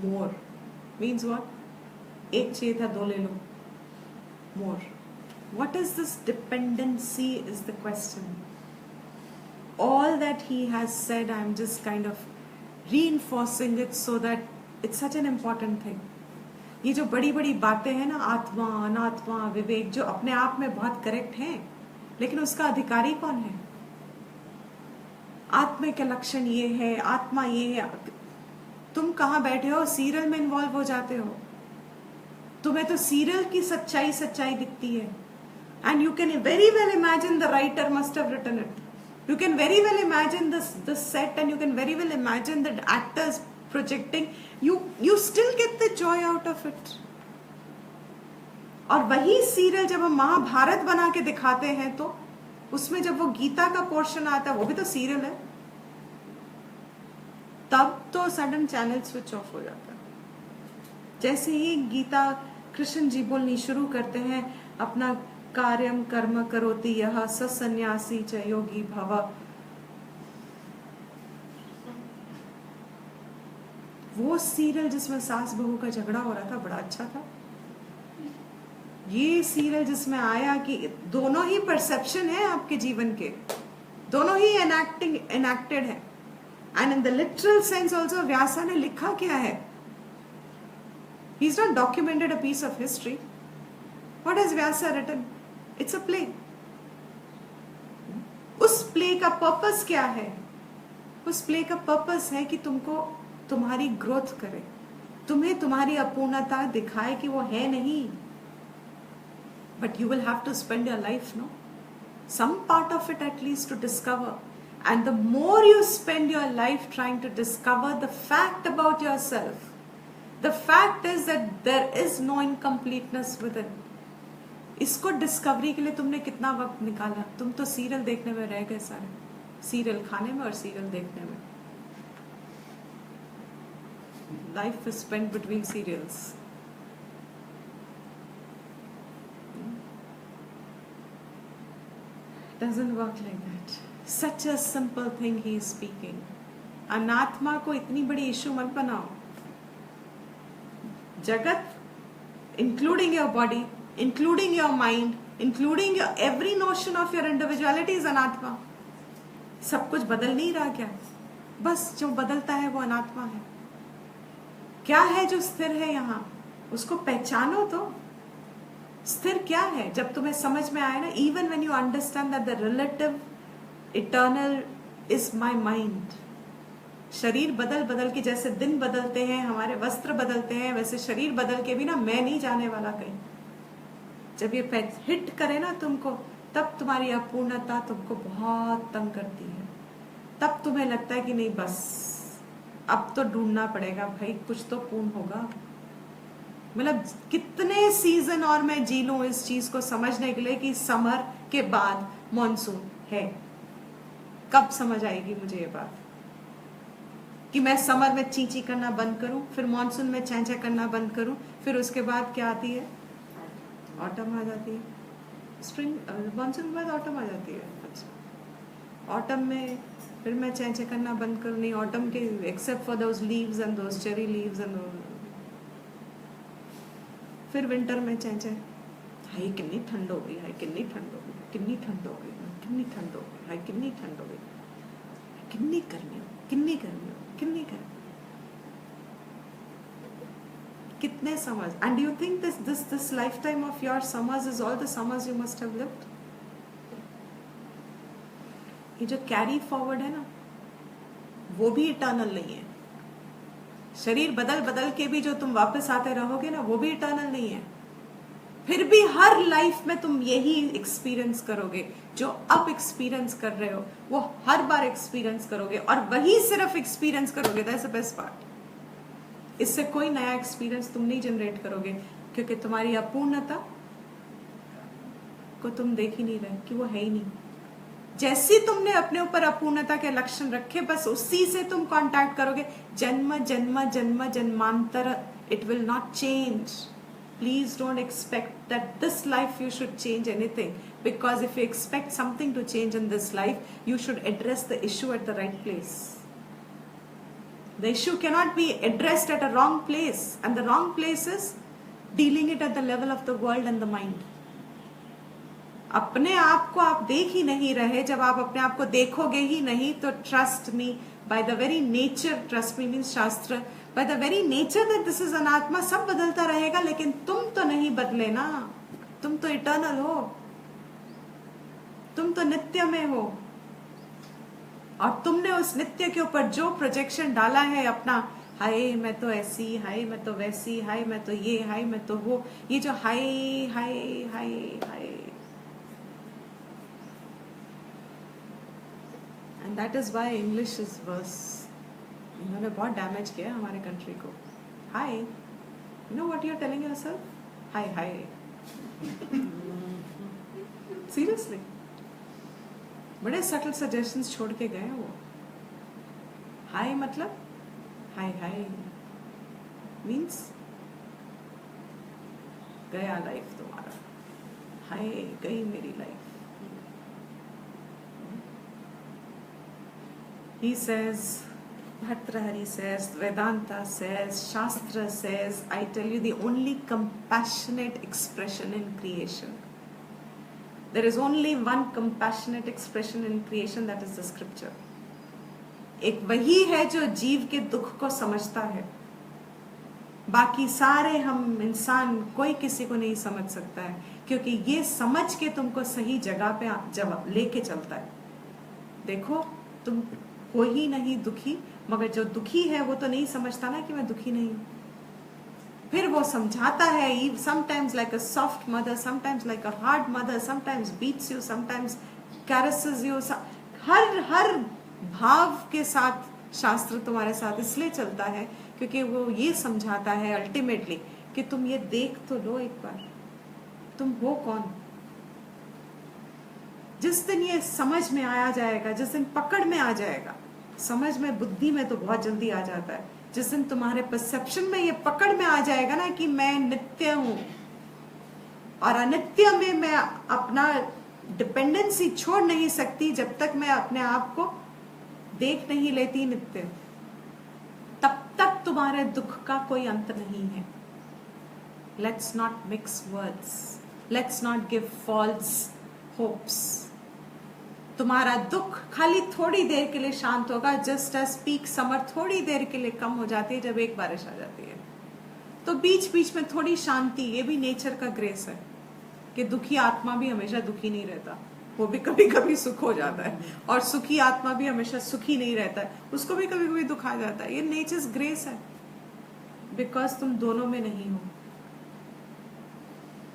S1: more. Means what? एक चाहिए था, दो ले लो. More. What is this dependency is the question. All that he has said, I'm just kind of reinforcing it so that it's such an important thing. ये जो बड़ी बड़ी बातें हैं ना, आत्मा, अनात्मा, विवेक, जो अपने आप में बहुत करेक्ट हैं, लेकिन उसका अधिकारी कौन है? आत्मा के लक्षण ये है, आत्मा ये है. तुम कहाँ बैठे हो? सीरियल में इन्वॉल्व हो जाते हो. तुम्हें तो सीरियल की सच्चाई दिखती है. And you can very well imagine the writer must have written it. You can very well imagine the set, and you can very well imagine the actors projecting. You still get the joy out of it. और वही serial जब हम महाभारत बना के दिखाते हैं तो उसमें जब वो गीता का पोर्शन आता है, वो भी तो सीरियल है, तब तो सडन चैनल स्विच ऑफ हो जाता है. जैसे ही गीता कृष्ण जी बोलनी शुरू करते हैं, अपना कार्यम कर्म करोति यह सन्यासी च योगी भव. वो सीरियल जिसमें सास बहू का झगड़ा हो रहा था, बड़ा अच्छा था. ये सीरियल जिसमें आया कि दोनों ही परसेप्शन है आपके जीवन के, दोनों ही एनैक्टेड है. And in the literal sense also Vyasa ने लिखा क्या है? He is not documented a piece of history. What has Vyasa written? It's a play. उस प्ले का पर्पस क्या है? उस प्ले का पर्पस है कि तुमको तुम्हारी ग्रोथ करे, तुम्हें तुम्हारी अपूर्णता दिखाए कि वो है नहीं. But you will have to spend your life, no, some part of it at least to discover. And the more you spend your life trying to discover the fact about yourself, the fact is that there is no incompleteness within. इसको discovery के लिए तुमने कितना वक्त निकाला? तुम तो serial देखने में रह गए सारे, सीरियल खाने में और सीरियल देखने में. Life is spent between serials. Doesn't work like that. Such a simple thing he is speaking. अनात्मा को इतनी बड़ी इशू मत बनाओ. जगत, including your body, including your mind, including your every notion of your individuality is अनात्मा. सब कुछ बदल नहीं रहा क्या? बस जो बदलता है वो अनात्मा है. क्या है जो स्थिर है यहाँ? उसको पहचानो तो. स्थिर क्या है? जब तुम्हें समझ में आए ना, even when you understand that the relative eternal is my mind. शरीर बदल बदल के, जैसे दिन बदलते हैं, हमारे वस्त्र बदलते हैं, वैसे शरीर बदल के भी ना मैं नहीं जाने वाला कहीं. जब ये हिट करे ना तुमको, तब तुम्हारी अपूर्णता तुमको बहुत तंग करती है. तब तुम्हें लगता है कि नहीं, बस अब तो ढूंढना पड़ेगा भाई, कुछ तो पूर्ण होगा. मतलब कितने सीजन और मैं जी लूं इस चीज को समझने के लिए कि समर के बाद मॉनसून है. कब समझ आएगी मुझे ये बात कि मैं समर में चींची करना बंद करूं, फिर मॉनसून में चैंचा करना बंद करूं, फिर उसके बाद क्या आती है? ऑटम आ जाती है. स्प्रिंग, मॉनसून के बाद ऑटम आ जाती है. अच्छा, ऑटम में फिर मैं चैंचा करना बंद करूं. नहीं, ऑटम के except for those leaves and those cherry leaves and फिर विंटर में चैंचा. हाय कितनी ठंड हो गई, हाय कितनी ठंड हो गई, कितनी ठंड हो गई, कितनी ठंड हो गई, हाय कितनी ठंड हो गई, कितनी गर्मी हो, कितनी गर्मी हो, कितनी गर्मी. कितने summers. And you think this life time of your summers is all the summers you must have lived? ये जो कैरी फॉरवर्ड है ना, वो भी इटर्नल नहीं है. शरीर बदल बदल के भी जो तुम वापस आते रहोगे ना, वो भी इटर्नल नहीं है. फिर भी हर लाइफ में तुम यही एक्सपीरियंस करोगे. जो अब एक्सपीरियंस कर रहे हो वो हर बार एक्सपीरियंस करोगे, और वही सिर्फ एक्सपीरियंस करोगे. That's the best part. इससे कोई नया एक्सपीरियंस तुम नहीं जनरेट करोगे, क्योंकि तुम्हारी अपूर्णता को तुम देख ही नहीं रहे कि वो है ही नहीं। जैसी तुमने अपने ऊपर अपूर्णता के लक्षण रखे, बस उसी से तुम कांटेक्ट करोगे। जन्म जन्म जन्म जन्मांतर, it will not change. Please don't expect that this life you should change anything, because if you expect something to change in this life, you should address the issue at the right place. The issue cannot be addressed at a wrong place, and the wrong place is dealing it at the level of the world and the mind. अपने आप को आप देख ही नहीं रहे, जब आप अपने आप को देखोगे ही नहीं तो trust me, by the very nature, trust me means शास्त्र, by the very nature that this is अनात्मा, सब बदलता रहेगा, लेकिन तुम तो नहीं बदले ना। तुम तो इटर्नल हो, तुम तो नित्य में हो, और तुमने उस नित्य के ऊपर जो प्रोजेक्शन डाला है अपना, हाय मैं तो ऐसी, हाय मैं तो वैसी, हाय मैं तो ये, हाय मैं तो वो, ये जो हाय हाय हाय हाय, and that is why English is worse. इन्होंने बहुत डैमेज किया हमारे कंट्री को। हाय, you know what you are telling yourself, हाय हाय, सीरियसली बड़े सटल सजेशंस छोड़ के गए वो। हाय मतलब हाय हाय मीन्स गया लाइफ तुम्हारा, हाय गई मेरी life. He says, Bhartrahari says, Vedanta says, Shastra says, I tell you, the only compassionate expression in creation. There is only one compassionate expression in creation, that is the scripture. एक वही है जो जीव के दुख को समझता है। बाकी सारे हम इंसान कोई किसी को नहीं समझ सकता है, क्योंकि ये समझ के तुमको सही जगह पे जवाब लेके चलता है। देखो, तुम हो ही नहीं दुखी, मगर जो दुखी है वो तो नहीं समझता ना कि मैं दुखी नहीं हूं। फिर वो समझाता है, sometimes like a soft mother, sometimes like a hard mother, sometimes beats you, sometimes caresses you, हर भाव के साथ शास्त्र तुम्हारे साथ इसलिए चलता है क्योंकि वो ये समझाता है अल्टीमेटली कि तुम ये देख तो लो एक बार, तुम हो कौन। जिस दिन ये समझ में आया जाएगा, जिस दिन पकड़ में आ जाएगा, समझ में बुद्धि में तो बहुत जल्दी आ जाता है, जिस दिन तुम्हारे परसेप्शन में ये पकड़ में आ जाएगा ना कि मैं नित्य हूं और अनित्य में मैं अपना डिपेंडेंसी छोड़ नहीं सकती जब तक मैं अपने आप को देख नहीं लेती नित्य, तब तक तुम्हारे दुख का कोई अंत नहीं है। Let's not mix words, let's not give false hopes. तुम्हारा दुख खाली थोड़ी देर के लिए शांत होगा, जस्ट एज पीक समर थोड़ी देर के लिए कम हो जाती है जब एक बारिश आ जाती है। तो बीच बीच में थोड़ी शांति, ये भी नेचर का ग्रेस है कि दुखी आत्मा भी हमेशा दुखी नहीं रहता, वो भी कभी कभी सुख हो जाता है, और सुखी आत्मा भी हमेशा सुखी नहीं रहता है, उसको भी कभी कभी दुख आ जाता है। ये नेचर्स ग्रेस है, बिकॉज तुम दोनों में नहीं हो,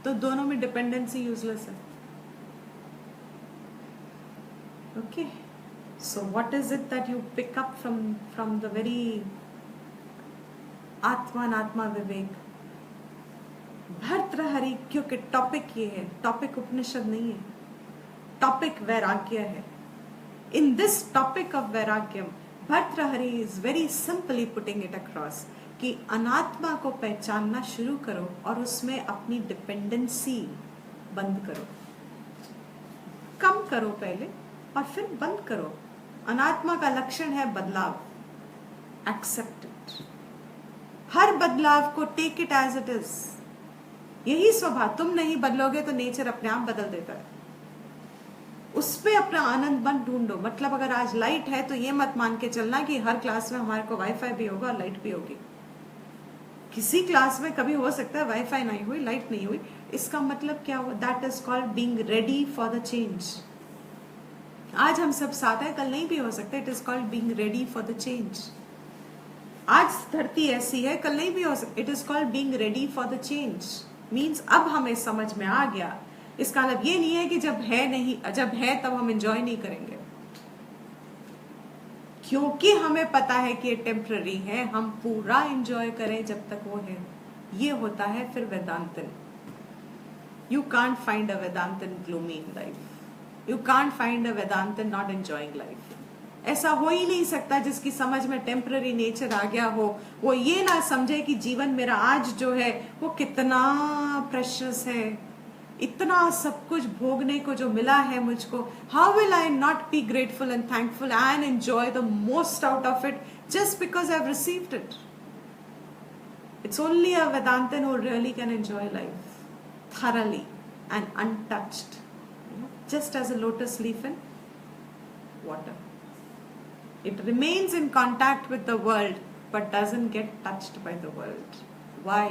S1: तो दोनों में डिपेंडेंसी यूजलेस है। Okay, so what is it that you pick up from the very आत्मा अनात्मा विवेक? भर्तृहरि, क्योंकि टॉपिक ये है, टॉपिक उपनिषद नहीं है, टॉपिक वैराग्य है। In this topic of वैराग्यम, Bhartrihari is very simply putting it across कि अनात्मा को पहचानना शुरू करो और उसमें अपनी डिपेंडेंसी बंद करो, कम करो पहले और फिर बंद करो। अनात्मा का लक्षण है बदलाव, एक्सेप्ट इट। हर बदलाव को take it as it is. यही स्वभाव, तुम नहीं बदलोगे तो नेचर अपने आप बदल देता है। उस पे अपना आनंद मत ढूंढो। मतलब अगर आज लाइट है तो ये मत मान के चलना कि हर क्लास में हमारे को वाईफाई भी होगा और लाइट भी होगी। किसी क्लास में कभी हो सकता है वाईफाई नहीं हुई, लाइट नहीं हुई, इसका मतलब क्या हुआ? That is called being ready for the change. आज हम सब साथ हैं, कल नहीं भी हो सकता। It is called being ready for the change. आज धरती ऐसी है, कल नहीं भी हो सकता। It is called being ready for the change. Means अब हमें समझ में आ गया। इसका मतलब ये नहीं है कि जब है नहीं, जब है तब हम एंजॉय नहीं करेंगे। क्योंकि हमें पता है कि ये टेम्पररी है, हम पूरा एंजॉय करें जब तक वो है। ये होता है फिर वेदांतन। You can't find a Vedantin gloomy in life, you can't find a Vedantin not enjoying life. ऐसा हो ही नहीं सकता जिसकी समझ में टेम्पररी नेचर आ गया हो, वो ये ना समझे कि जीवन मेरा आज जो है वो कितना प्रेशियस है, इतना सब कुछ भोगने को जो मिला है मुझको, how will I not be grateful and thankful and enjoy the most out of it just because I have received it. It's only a Vedantin who really can enjoy life thoroughly and untouched, just as a lotus leaf in water. It remains in contact with the world but doesn't get touched by the world. Why?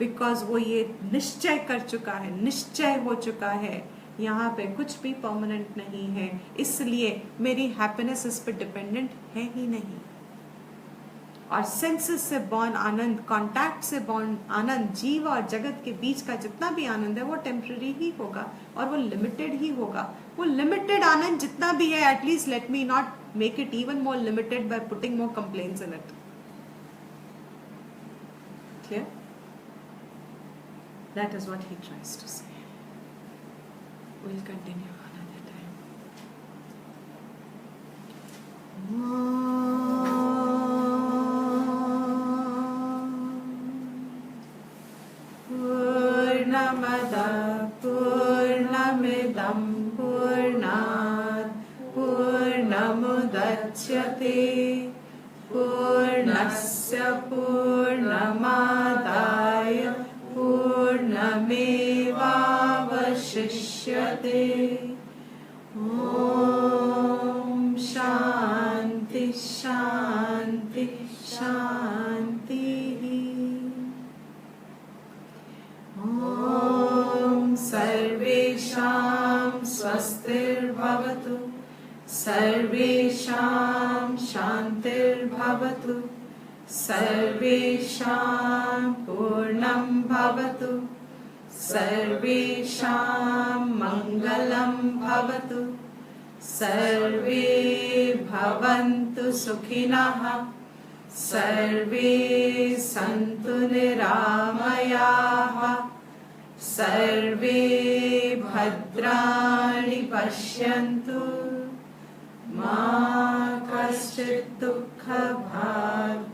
S1: Because वो ये निश्चय कर चुका है, निश्चय हो चुका है, यहाँ पे कुछ भी परमानेंट नहीं है, इसलिए मेरी हैप्पीनेस इस पे डिपेंडेंट है ही नहीं। और सेंसेस से बॉर्न आनंद, कांटेक्ट से बॉर्न आनंद, जीव और जगत के बीच का जितना भी आनंद है वो टेम्पररी ही होगा और वो लिमिटेड ही होगा। वो लिमिटेड आनंद जितना भी है, at least let me not make it even more limited by putting more complaints in it. Clear? That is what he tries to say. We will continue another time. पूर्णमिदं पूर्णात् पूर्णमुदच्यते पूर्णस्य पूर्णमादाय पूर्णमेवावशिष्यते। ॐ शान्ति शान्ति शान्तिः। ॐ सर्वेषां स्वस्तिर्भवतु, सर्वेषां शान्तिर्भवतु, सर्वेषां पूर्णं भवतु, सर्वेषां मङ्गलं भवतु, सर्वे भवन्तु सुखिनः, सर्वे सन्तु निरामयाः, सर्वे भद्राणि पश्यन्तु, मा कश्चित् दुःखभाग्